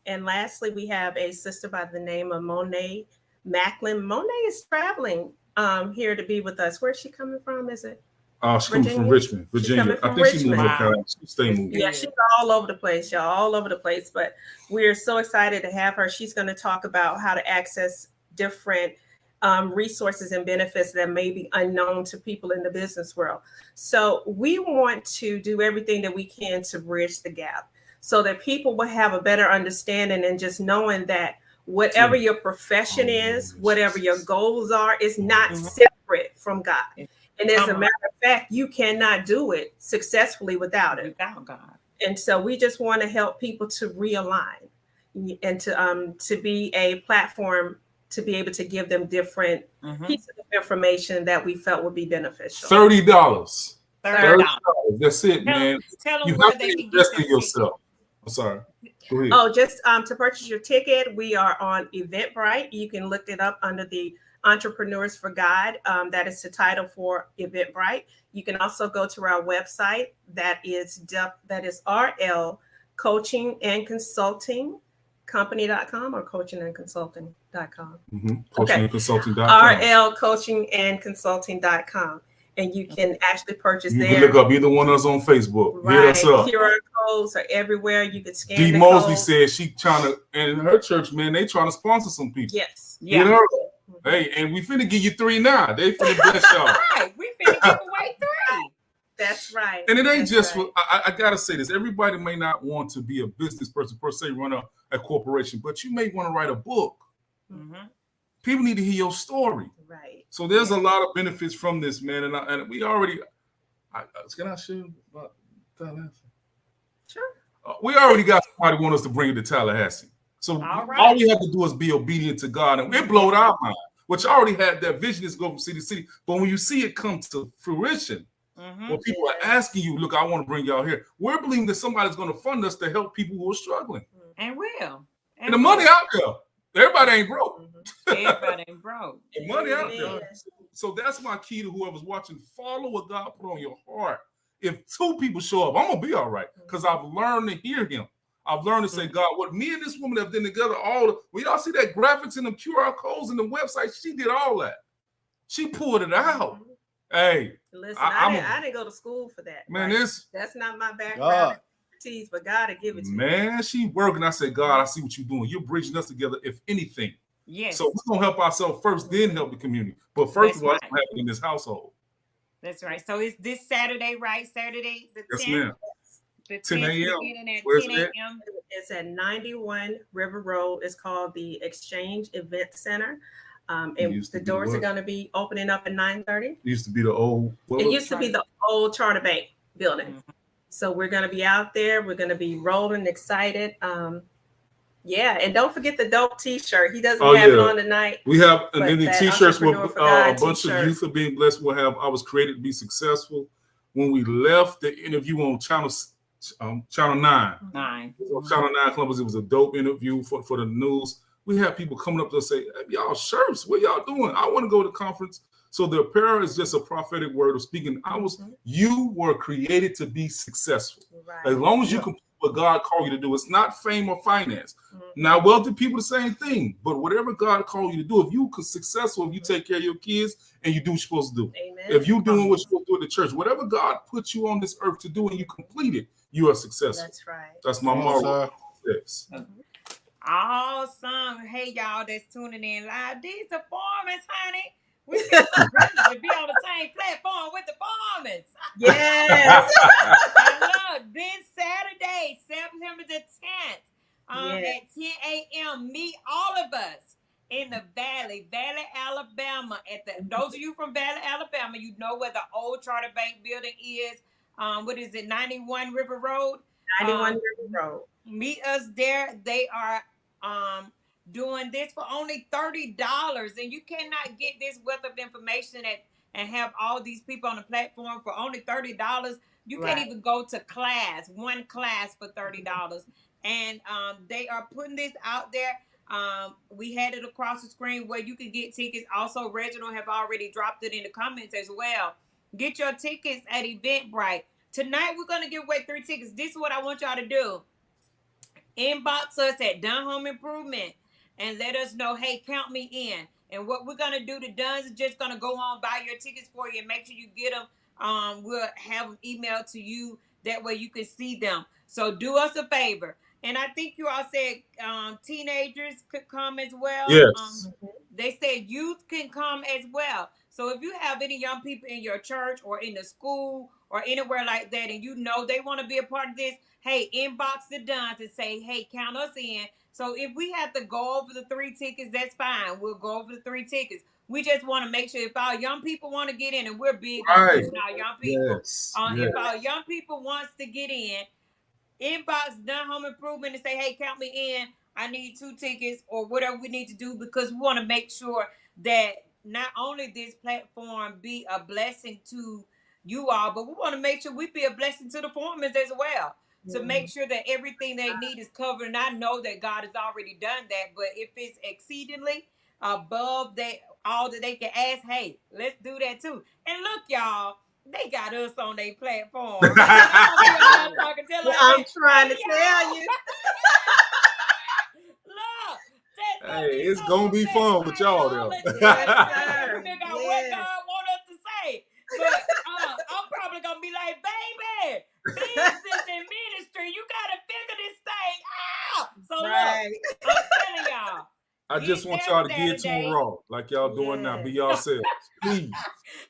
Speaker 4: And lastly, we have a sister by the name of Monet Macklin. Monet is traveling here to be with us. Where's she coming from? Is it?
Speaker 3: She's coming from
Speaker 4: Virginia?
Speaker 3: Richmond,
Speaker 4: She's
Speaker 3: Virginia.
Speaker 4: coming
Speaker 3: I
Speaker 4: from
Speaker 3: think she moved
Speaker 4: Richmond.
Speaker 3: to
Speaker 1: Wow.
Speaker 3: Carolina. She stay moving.
Speaker 4: Yeah, she's all over the place, y'all, all over the place. But we're so excited to have her. She's going to talk about how to access different resources and benefits that may be unknown to people in the business world. So we want to do everything that we can to bridge the gap so that people will have a better understanding and just knowing that whatever your profession is, whatever your goals are, is not
Speaker 1: Mhm.
Speaker 4: separate from God. And as a
Speaker 1: Come on.
Speaker 4: matter of fact, you cannot do it successfully without it.
Speaker 1: Without God.
Speaker 4: And so we just want to help people to realign and to be a platform to be able to give them different pieces of information that we felt would be beneficial.
Speaker 3: $30.
Speaker 1: $30.
Speaker 3: That's it, man.
Speaker 1: Tell them
Speaker 3: You
Speaker 1: where
Speaker 3: have
Speaker 1: they
Speaker 3: to
Speaker 1: can get
Speaker 3: invest
Speaker 1: their
Speaker 3: in yourself. I'm sorry. Go ahead.
Speaker 4: Oh, just to purchase your ticket, we are on Eventbrite. You can look it up under the Entrepreneurs for God. That is the title for Eventbrite. You can also go to our website. That is RL Coaching and Consulting Company.com or coachingandconsulting.com.
Speaker 3: Coachingandconsulting.com.
Speaker 4: RL Coaching and Consulting.com. And you can actually purchase
Speaker 3: You
Speaker 4: there.
Speaker 3: can look up either one of us on Facebook. Hit
Speaker 4: Right.
Speaker 3: us up.
Speaker 4: QR codes are everywhere. You can scan
Speaker 3: D.
Speaker 4: the
Speaker 3: Mosley
Speaker 4: code.
Speaker 3: said she trying to, and her church, man, they trying to sponsor some people.
Speaker 4: Yes.
Speaker 3: Hit her up. Hey, and we finna give you 3 now. They finna bless y'all.
Speaker 1: Right. We finna give away 3.
Speaker 4: That's right.
Speaker 3: And it ain't
Speaker 4: That's
Speaker 3: just
Speaker 4: right.
Speaker 3: for, I gotta say this. Everybody may not want to be a business person per se, run a corporation, but you may want to write a book. People need to hear your story.
Speaker 4: Right.
Speaker 3: So there's a lot of benefits from this, man. And we already, can I share about Tallahassee?
Speaker 4: Sure.
Speaker 3: We already got somebody want us to bring it to Tallahassee. So all we have to do is be obedient to God, and it blowed our mind. Which already had that vision is go from city to city. But when you see it come to fruition, when people are asking you, look, I want to bring y'all here, we're believing that somebody's going to fund us to help people who are struggling.
Speaker 1: And will.
Speaker 3: And the money out there. Everybody ain't broke.
Speaker 1: Everybody ain't broke.
Speaker 3: The money out
Speaker 4: Amen.
Speaker 3: there. So that's my key to whoever's watching. Follow what God put on your heart. If 2 people show up, I'm going to be all right. Because I've learned to hear him. I've learned to say, God, what me and this woman have done together, when y'all see that graphics and the QR codes and the website, she did all that. She pulled it out. Hey.
Speaker 4: Listen, I didn't go to school for that.
Speaker 3: Man,
Speaker 4: right?
Speaker 3: this.
Speaker 4: That's not my background expertise, but God will give it to you.
Speaker 3: Man, she working. I said, God, I see what you're doing. You're bridging us together, if anything.
Speaker 1: Yes.
Speaker 3: So we're going to help ourselves first, then help the community. But first of all, it's going to happen in this household.
Speaker 1: That's right. So it's this Saturday, right? Saturday the 10th?
Speaker 3: Yes, ma'am.
Speaker 1: The
Speaker 3: 10 a.m.
Speaker 1: Beginning at
Speaker 3: Where's
Speaker 1: 10
Speaker 3: it?
Speaker 1: a.m.
Speaker 4: It's at 91 River Road. It's called the Exchange Event Center. And the doors are going to be opening up at 9:30.
Speaker 3: It used to be the old.
Speaker 4: It used to be the old Charter Bank building. So we're going to be out there. We're going to be rolling, excited. Yeah, and don't forget the dope T-shirt. He doesn't have it on tonight.
Speaker 3: We have, and then the
Speaker 4: that
Speaker 3: T-shirts with
Speaker 4: Entrepreneur for
Speaker 3: a
Speaker 4: God
Speaker 3: bunch
Speaker 4: t-shirt.
Speaker 3: of youth are being blessed. We'll have. I was created to be successful. When we left the interview on Channel 9.
Speaker 1: Nine.
Speaker 3: On Channel 9 Columbus, it was a dope interview for the news. We have people coming up to us say, hey, y'all shirts, what y'all doing? I want to go to the conference. So the apparel is just a prophetic word of speaking. You were created to be successful.
Speaker 4: Right.
Speaker 3: As long as you complete what God called you to do, it's not fame or finance. Now, wealthy people, the same thing. But whatever God called you to do, if you are successful, if you take care of your kids and you do what you're supposed to do,
Speaker 4: Amen.
Speaker 3: if you're doing what you're supposed to do at the church, whatever God put you on this earth to do and you complete it, you are successful.
Speaker 4: That's right.
Speaker 3: That's my moral. Yes.
Speaker 1: Awesome. Hey, y'all that's tuning in live. These are farmers, honey. We get to be on the same platform with the farmers.
Speaker 4: Yes.
Speaker 1: And look, this Saturday, September the 10th, at 10 a.m., meet all of us in the Valley, Alabama. Those of you from Valley, Alabama, you know where the old Charter Bank building is. What is it, 91 River Road?
Speaker 4: 91 River Road.
Speaker 1: Meet us there. They are doing this for only $30, and you cannot get this wealth of information and have all these people on the platform for only $30. You can't even go to one class for $30. And they are putting this out there. We had it across the screen where you can get tickets. Also, Reginald have already dropped it in the comments as well. Get your tickets at Eventbrite. Tonight, we're going to give away 3 tickets. This is what I want y'all to do. Inbox us at Dunn Home Improvement and let us know, hey, count me in. And what we're going to do to Dunn's is just going to go on, buy your tickets for you and make sure you get them. We'll have them emailed to you. That way you can see them. So do us a favor. And I think you all said teenagers could come as well.
Speaker 3: Yes.
Speaker 1: They said youth can come as well. So if you have any young people in your church or in the school or anywhere like that, and you know they want to be a part of this, hey, inbox the Duns and say, hey, count us in. So if we have to go over the 3 tickets, that's fine. We'll go over the 3 tickets. We just want to make sure if our young people want to get in, and we're big on
Speaker 3: Right.
Speaker 1: pushing our young people.
Speaker 3: Yes.
Speaker 1: If our young people wants to get in, inbox Done Home Improvement and say, hey, count me in. I need 2 tickets or whatever we need to do, because we want to make sure that not only this platform be a blessing to you all, but we want to make sure we be a blessing to the foremen as well. To make sure that everything they need is covered. And I know that God has already done that, but if it's exceedingly above that all that they can ask, hey, let's do that too. And look, y'all, they got us on their platform.
Speaker 4: I'm trying to tell you.
Speaker 1: Look,
Speaker 3: hey, it's gonna be fun with y'all though.
Speaker 1: Figure out what God want us to say. But I'm probably gonna be like, baby, business and ministry, you gotta figure this thing out. So look, I'm telling y'all.
Speaker 3: I just want y'all to get to them raw, like y'all doing now. Be yourselves, please.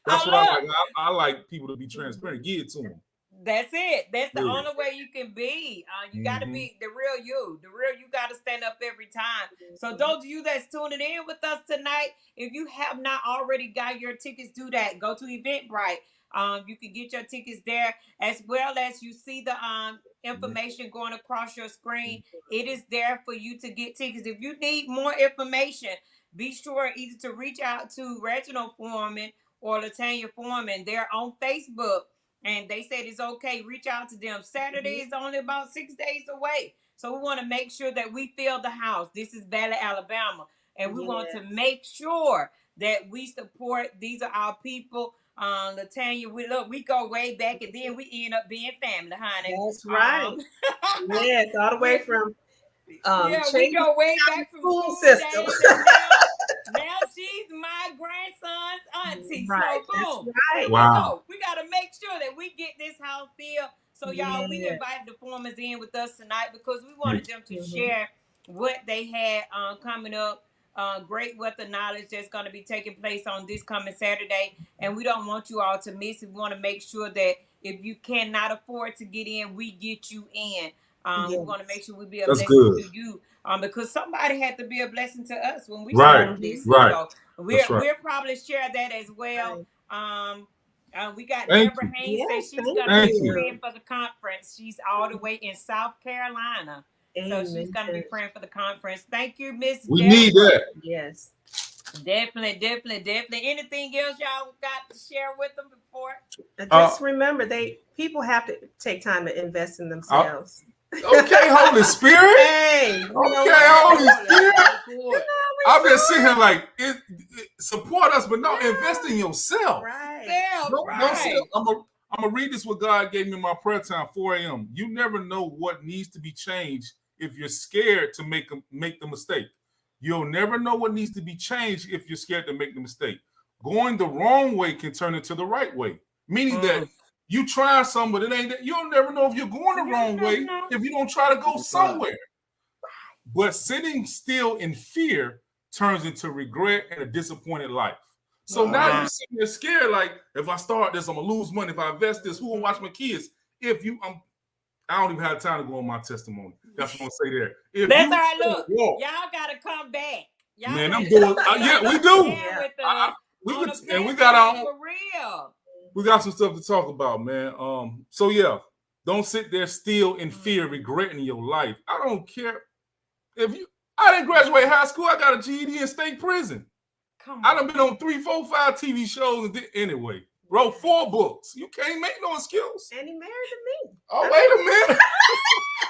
Speaker 3: That's what I like. I like people to be transparent. Give it to them.
Speaker 1: That's it. That's the only way you can be. You got to be the real you. The real you got to stand up every time. So those of you that's tuning in with us tonight, if you have not already got your tickets, do that. Go to Eventbrite. You can get your tickets there, as well as you see the information going across your screen. It is there for you to get tickets. If you need more information, be sure either to reach out to Reginald Foreman or Latanya Foreman. They're on Facebook. And they said it's okay. Reach out to them. Saturday is only about 6 days away. So we want to make sure that we fill the house. This is Valley, Alabama. And we want to make sure that we support. These are our people. Latanya, we go way back, and then we end up being family, honey.
Speaker 4: That's right. Yes, all the way from
Speaker 1: we go way back from
Speaker 4: school system.
Speaker 1: Now she's my grandson's auntie.
Speaker 4: Right,
Speaker 1: so boom.
Speaker 4: Right.
Speaker 3: Wow.
Speaker 1: We got to make sure that we get this house filled. So y'all, we invited the Foremans in with us tonight because we wanted them to share what they had coming up. Great wealth of knowledge that's going to be taking place on this coming Saturday. And we don't want you all to miss it. We want to make sure that if you cannot afford to get in, we get you in. We want to make sure we be a blessing to you. Because somebody had to be a blessing to us when we started this.
Speaker 3: Right.
Speaker 1: So we'll probably share that as well. We got Deborah Haynes says she's going to be praying for the conference. She's all the way in South Carolina. So she's going to be praying for the conference. Thank you, Miss
Speaker 3: We
Speaker 1: Deborah.
Speaker 3: need that.
Speaker 4: Yes.
Speaker 1: Definitely. Anything else y'all got to share with them before?
Speaker 4: Just remember, people have to take time to invest in themselves.
Speaker 3: Okay, Holy Spirit.
Speaker 4: Hey.
Speaker 3: Okay, Holy Spirit. I've been sitting here like, support us, but no, invest in yourself.
Speaker 4: Right.
Speaker 3: I'm going to read this what God gave me in my prayer time, 4 a.m. You never know what needs to be changed if you're scared to make the mistake. You'll never know what needs to be changed if you're scared to make the mistake. Going the wrong way can turn into the right way, meaning that you try something, but it ain't that. You'll never know if you're going the wrong way if you don't try to go somewhere. But sitting still in fear turns into regret and a disappointed life. So now you're sitting there scared, like, if I start this, I'm going to lose money. If I invest this, who will watch my kids? I don't even have time to go on my testimony. That's what I'm going to say there.
Speaker 1: That's all right. Look, y'all got to come back.
Speaker 3: Man, I'm doing, we do. We got our own.
Speaker 1: For real.
Speaker 3: We got some stuff to talk about, man. So yeah, don't sit there still in fear, regretting your life. I don't care I didn't graduate high school. I got a GED in state prison. I done been on 3, 4, 5 TV shows anyway. Wrote 4 books. You can't make no excuse.
Speaker 4: And he married to me.
Speaker 3: Oh, wait a minute.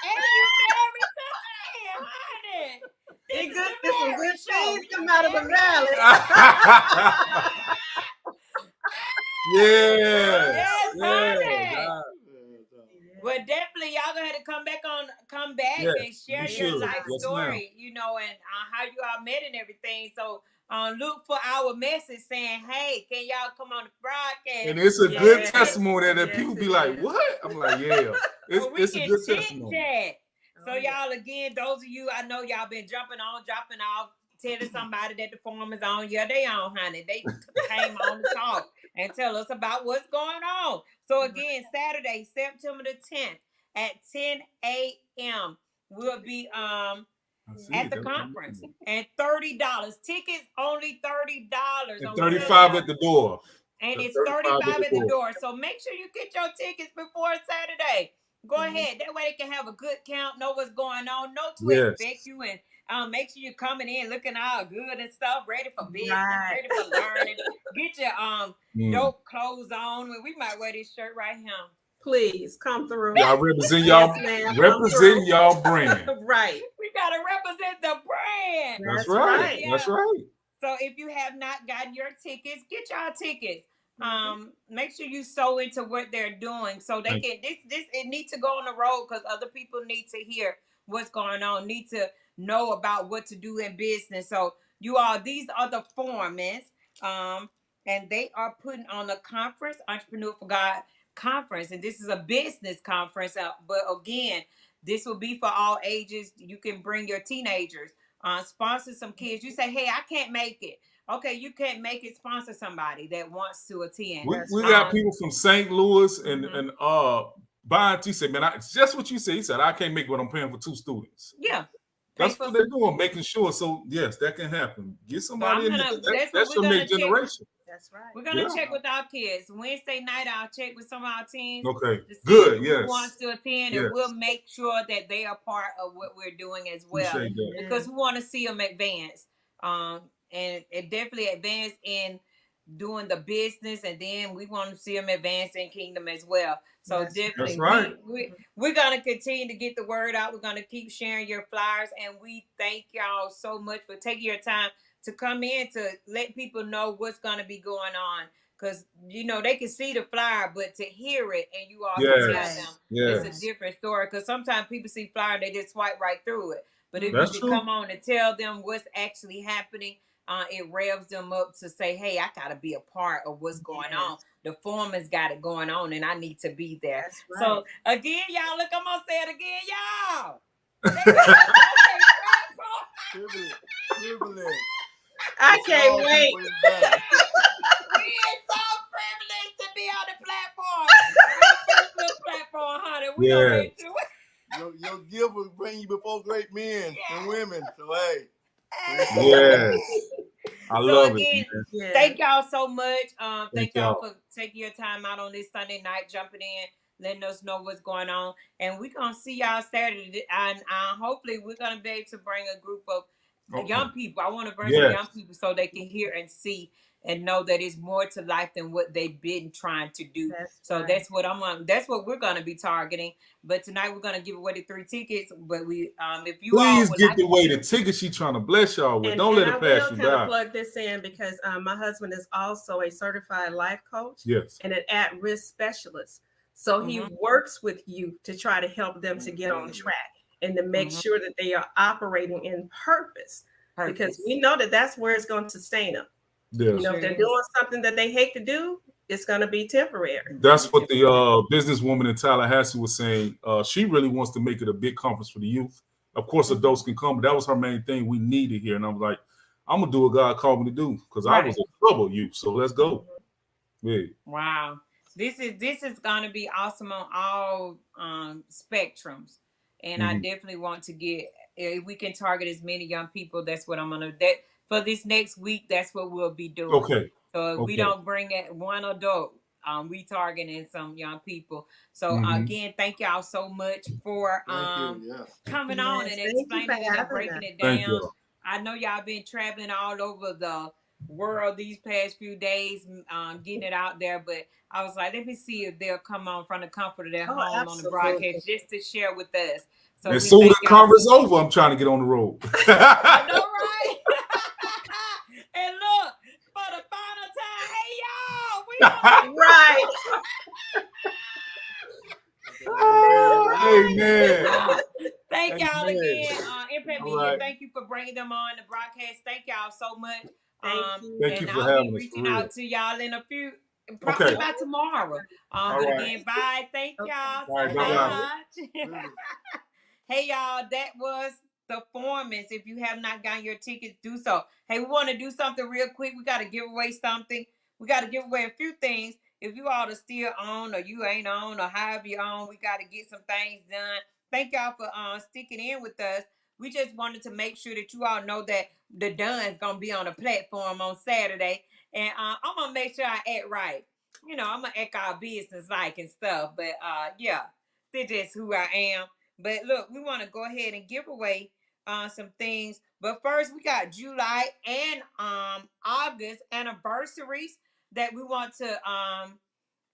Speaker 1: And you married to him, honey.
Speaker 4: This is good things come out of the valley.
Speaker 1: Yes, honey. Well, definitely, y'all gonna have to come back and share your life story, and how you all met and everything. So, look for our message saying, "Hey, can y'all come on the broadcast?"
Speaker 3: And it's a good testimony that people be like, "What?" I'm like, "Yeah, it's a good testimony."
Speaker 1: So, y'all, again, those of you, I know y'all been dropping off, telling somebody that the form is on. Yeah, they on, honey. They came on to talk. and tell us about what's going on. So again, Saturday, September the 10th at 10 a.m. we'll be at the conference, and $30 tickets, only $30
Speaker 3: and
Speaker 1: on
Speaker 3: 35 at the door.
Speaker 1: and
Speaker 3: And
Speaker 1: it's 35 at the door. So make sure you get your tickets before Saturday. Go ahead. That way they can have a good count, know what's going on, know to expect you, and make sure you're coming in looking all good and stuff, ready for business, ready for learning. Get your dope clothes on. We might wear this shirt right here.
Speaker 4: Please come through.
Speaker 3: Y'all represent y'all, represent y'all brand.
Speaker 4: Right.
Speaker 1: We gotta represent the brand.
Speaker 3: That's right. Yeah. That's right.
Speaker 1: So if you have not gotten your tickets, get y'all tickets. Make sure you sew into what they're doing so they can it needs to go on the road because other people need to hear what's going on, need to know about what to do in business. So you all, these are the foremans, and they are putting on a conference, Entrepreneur for God conference, and this is a business conference. But again, this will be for all ages. You can bring your teenagers, sponsor some kids. You say, hey, I can't make it. Okay, you can't make it. Sponsor somebody that wants to attend.
Speaker 3: We got people from St. Louis and Brian T said, man, it's just what you said. He said, I can't make what I'm paying for 2 students.
Speaker 1: Yeah.
Speaker 3: That's what they're doing, making sure. So yes, that can happen. Get somebody in. That's your next generation.
Speaker 4: That's right.
Speaker 1: We're gonna check with our kids. Wednesday night, I'll check with some of our teams.
Speaker 3: Okay. Good. Yes.
Speaker 1: Who wants to attend, and we'll make sure that they are part of what we're doing as well. Because we want to see them advance. And definitely advance in doing the business, and then we want to see them advance in kingdom as well. So definitely, we're going to continue to get the word out. We're going to keep sharing your flyers, and we thank y'all so much for taking your time to come in to let people know what's going to be going on. Because, you know, they can see the flyer, but to hear it and you all can tell them, it's a different story. Because sometimes people see flyer, they just swipe right through it. But if you can come on and tell them what's actually happening, it revs them up to say, hey, I got to be a part of what's going on. The foreman's got it going on, and I need to be there. So, again, y'all, look, I'm going to say it again, y'all.
Speaker 2: Privilege.
Speaker 4: I can't wait.
Speaker 1: We are so privileged to be on the platform, honey. We are ready to it.
Speaker 2: Your gift will bring you before great men and women. So, hey.
Speaker 3: Yes. I love it.
Speaker 1: Thank y'all so much. Thank y'all for taking your time out on this Sunday night, jumping in, letting us know what's going on. And we're going to see y'all Saturday. And hopefully we're going to be able to bring a group of young people. I want to bring some young people so they can hear and see and know that it's more to life than what they've been trying to do. That's what that's what we're going to be targeting. But tonight we're going to give away the 3 tickets. But we, if you
Speaker 3: please give away the tickets she's trying to bless y'all with. Don't let it pass you by. I will
Speaker 4: plug this in because my husband is also a certified life coach and an at-risk specialist. So he works with youth to try to help them to get on track and to make sure that they are operating in purpose. Because we know that that's where it's going to sustain them.
Speaker 3: Yes.
Speaker 4: You know, if they're doing something that they hate to do, it's going to be temporary.
Speaker 3: That's what the businesswoman in Tallahassee was saying. She really wants to make it a big conference for the youth. Of course, adults can come, but that was her main thing we needed here. And I was like, I'm going to do what God called me to do because I was in trouble youth. So let's go. Yeah.
Speaker 1: Wow. This is going to be awesome on all spectrums. And I definitely want to if we can target as many young people, that's what I'm going to do. For this next week, that's what we'll be doing.
Speaker 3: Okay.
Speaker 1: So if we don't bring it one adult, we targeting some young people. So again, thank y'all so much for coming on and explaining and breaking it down. I know y'all been traveling all over the world these past few days, getting it out there. But I was like, let me see if they'll come on from the comfort of their home on the broadcast just to share with us. So
Speaker 3: as soon as the conference over, I'm trying to get on the road.
Speaker 1: I know, right? And look, for the final time, hey y'all, we
Speaker 4: right.
Speaker 3: Amen.
Speaker 1: Thank y'all again. Impact Media, thank you for bringing them on the broadcast. Thank y'all so much.
Speaker 3: Thank you for having us.
Speaker 1: I'll be reaching out to y'all in a few, probably by tomorrow. But again, bye. Thank y'all so much. Hey y'all, that was the Foremans. If you have not gotten your tickets, do so. Hey, we want to do something real quick. We got to give away something. we got to give away a few things. If you all are still on or you ain't on or however you're on, we got to get some things done. Thank y'all for sticking in with us. We just wanted to make sure that you all know that the Dun's going to be on a platform on Saturday. And I'm going to make sure I act right. You know, I'm going to act all business like and stuff. But yeah, that's just who I am. But look, we want to go ahead and give away some things. But first, we got July and August anniversaries that we want to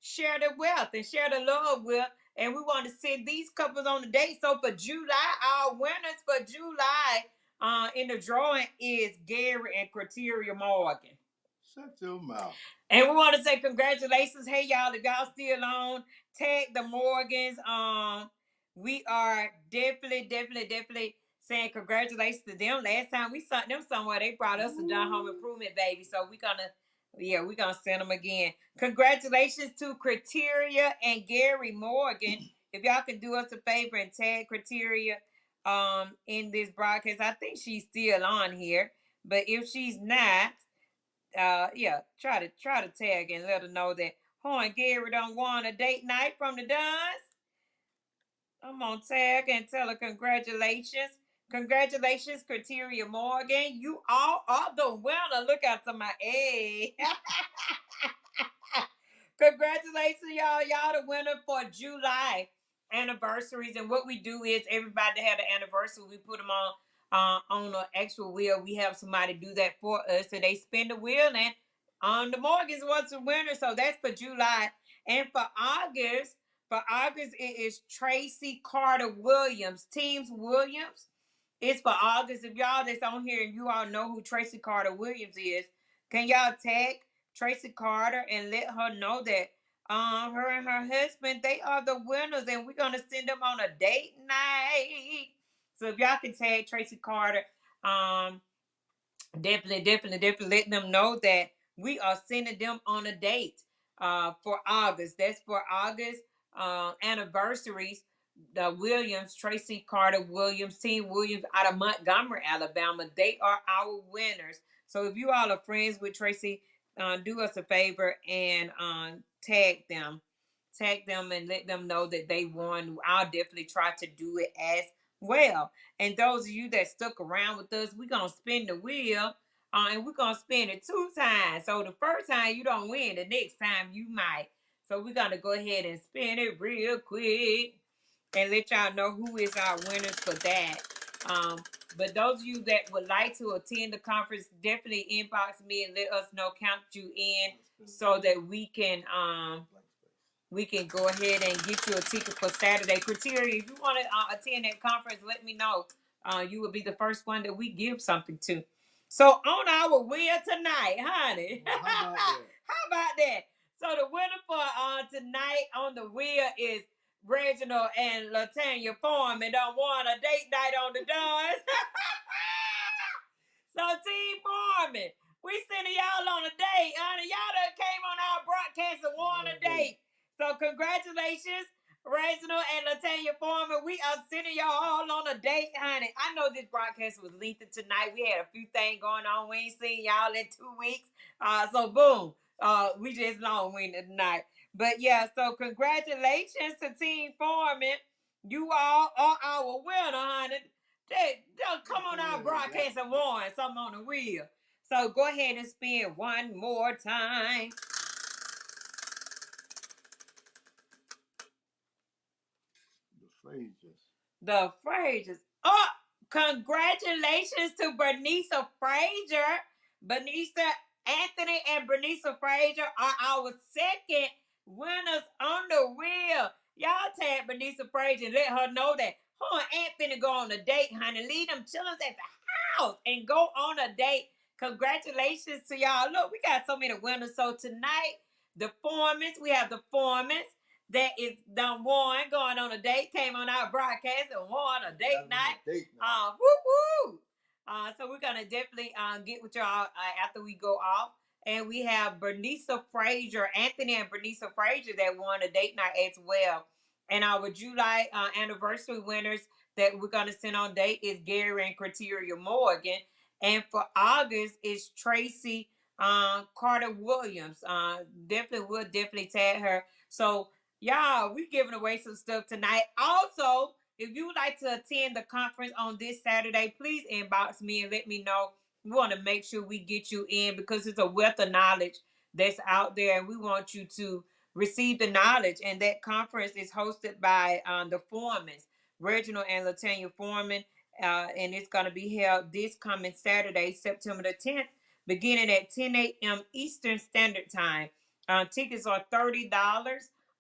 Speaker 1: share the wealth and share the love with. And we want to send these couples on the date. So for July, our winners for July in the drawing is Gary and Criteria Morgan.
Speaker 2: Shut your mouth.
Speaker 1: And we want to say congratulations. Hey, y'all, if y'all still on, tag the Morgans. We are definitely saying congratulations to them. Last time we saw them somewhere, they brought us a John Home Improvement baby. So we're gonna send them again. Congratulations to Criteria and Gary Morgan. If y'all can do us a favor and tag Criteria in this broadcast. I think she's still on here, but if she's not, yeah, try to tag and let her know that her and Gary don't want a date night from the Duns. I'm gonna tag and tell her congratulations. Congratulations, Criteria Morgan. You all are the winner. Look out to my A. Congratulations, y'all. Y'all the winner for July anniversaries. And what we do is everybody that had an anniversary, we put them on an actual wheel. We have somebody do that for us. So they spin the wheel and the Morgans was the winner. So that's for July. And for August, it is Tracy Carter Williams. Teams Williams. It's for August. If y'all that's on here and you all know who Tracy Carter Williams is, can y'all tag Tracy Carter and let her know that her and her husband, they are the winners and we're gonna send them on a date night. So if y'all can tag Tracy Carter, definitely let them know that we are sending them on a date for August. That's for August anniversaries. The Williams, Tracy Carter Williams, Team Williams out of Montgomery, Alabama. They are our winners. So if you all are friends with Tracy, do us a favor and tag them and let them know that they won. I'll definitely try to do it as well. And those of you that stuck around with us, we're gonna spin the wheel. And we're gonna spin it 2 times. So the first time you don't win, the next time you might. So we're gonna go ahead and spin it real quick and let y'all know who is our winners for that. But those of you that would like to attend the conference, definitely inbox me and let us know, count you in, so that we can go ahead and get you a ticket for Saturday. Criteria, if you want to attend that conference, let me know. You will be the first one that we give something to. So on our wheel tonight, honey.
Speaker 2: How about that?
Speaker 1: How about that? So the winner for tonight on the wheel is Reginald and Latanya Foreman. Don't want a date night on the Dons. So Team Foreman, we sending y'all on a date, honey. Y'all done came on our broadcast and won a date. So congratulations, Reginald and Latanya Foreman. We are sending y'all all on a date, honey. I know this broadcast was lengthy tonight. We had a few things going on. We ain't seen y'all in 2 weeks. So boom. We just long-winded tonight. But yeah, so congratulations to Team Foreman. You all are our winner, honey. They'll come on our broadcast and won something on the wheel. So go ahead and spin one more time. The Frasers. Oh, congratulations to Bernice Frazier. Bernice Anthony and Bernice Frazier are our second winners on the wheel. Y'all tag Bernice Frazier and let her know that her and Anthony go on a date, honey. Leave them chillin' at the house and go on a date. Congratulations to y'all. Look, we got so many winners. So tonight, the Foremans, we have the Foremans that is done won, going on a date, came on our broadcast and won a date night. Woo woo. So we're gonna definitely get with y'all after we go off. And we have Bernice Frazier, Anthony and Bernice Frazier that won a date night as well. And our July anniversary winners that we're gonna send on date is Gary and Criteria Morgan. And for August is Tracy Carter Williams. Definitely tag her. So y'all, we giving away some stuff tonight. Also, if you would like to attend the conference on this Saturday, please inbox me and let me know. We want to make sure we get you in because it's a wealth of knowledge that's out there, and we want you to receive the knowledge. And that conference is hosted by the Foremans, Reginald and Latanya Foreman, and it's going to be held this coming Saturday, September the 10th, beginning at 10 a.m. Eastern Standard Time. Tickets are $30,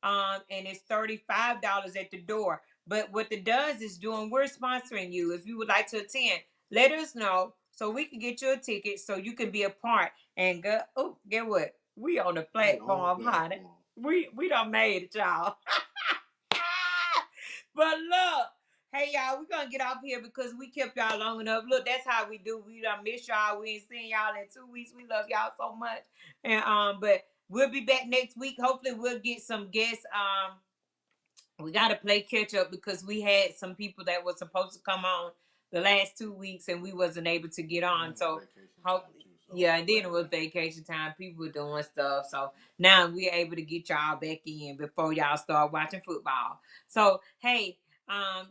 Speaker 1: and it's $35 at the door. But what the does is doing, we're sponsoring you. If you would like to attend, let us know so we can get you a ticket so you can be a part. And go, oh, get what? We on the platform, honey. We done made it, y'all. But look, hey y'all, we're gonna get off here because we kept y'all long enough. Look, that's how we do. We done miss y'all. We ain't seen y'all in 2 weeks. We love y'all so much. And but we'll be back next week. Hopefully we'll get some guests. We gotta play catch up because we had some people that were supposed to come on the last 2 weeks and we wasn't able to get on. So hopefully, yeah, and then it was vacation time. People were doing stuff. So now we're able to get y'all back in before y'all start watching football. So hey,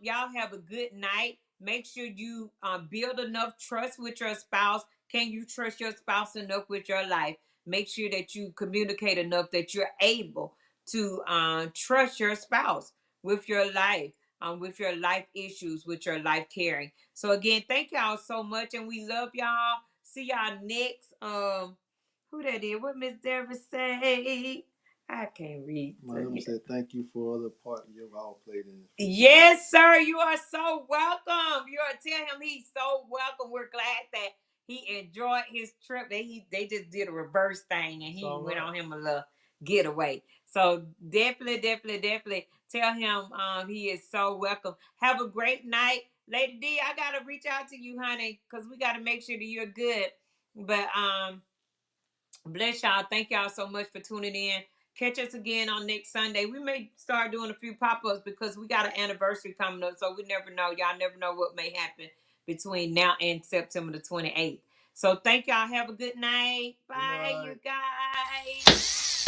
Speaker 1: y'all have a good night. Make sure you build enough trust with your spouse. Can you trust your spouse enough with your life? Make sure that you communicate enough that you're able to trust your spouse with your life, with your life issues, with your life caring. So again, thank y'all so much, and we love y'all. See y'all next. Who that is? What Miss Deborah say? I can't read.
Speaker 2: Mom said thank you for the part you've all played in this.
Speaker 1: Yes, sir. You are so welcome. You are tell him he's so welcome. We're glad that he enjoyed his trip. They just did a reverse thing and he went on him a little getaway. So definitely tell him he is so welcome. Have a great night. Lady D, I gotta reach out to you, honey, because we gotta make sure that you're good. But bless y'all. Thank y'all so much for tuning in. Catch us again on next Sunday. We may start doing a few pop-ups because we got an anniversary coming up. So we never know. Y'all never know what may happen between now and September the 28th. So thank y'all. Have a good night. Bye, you guys.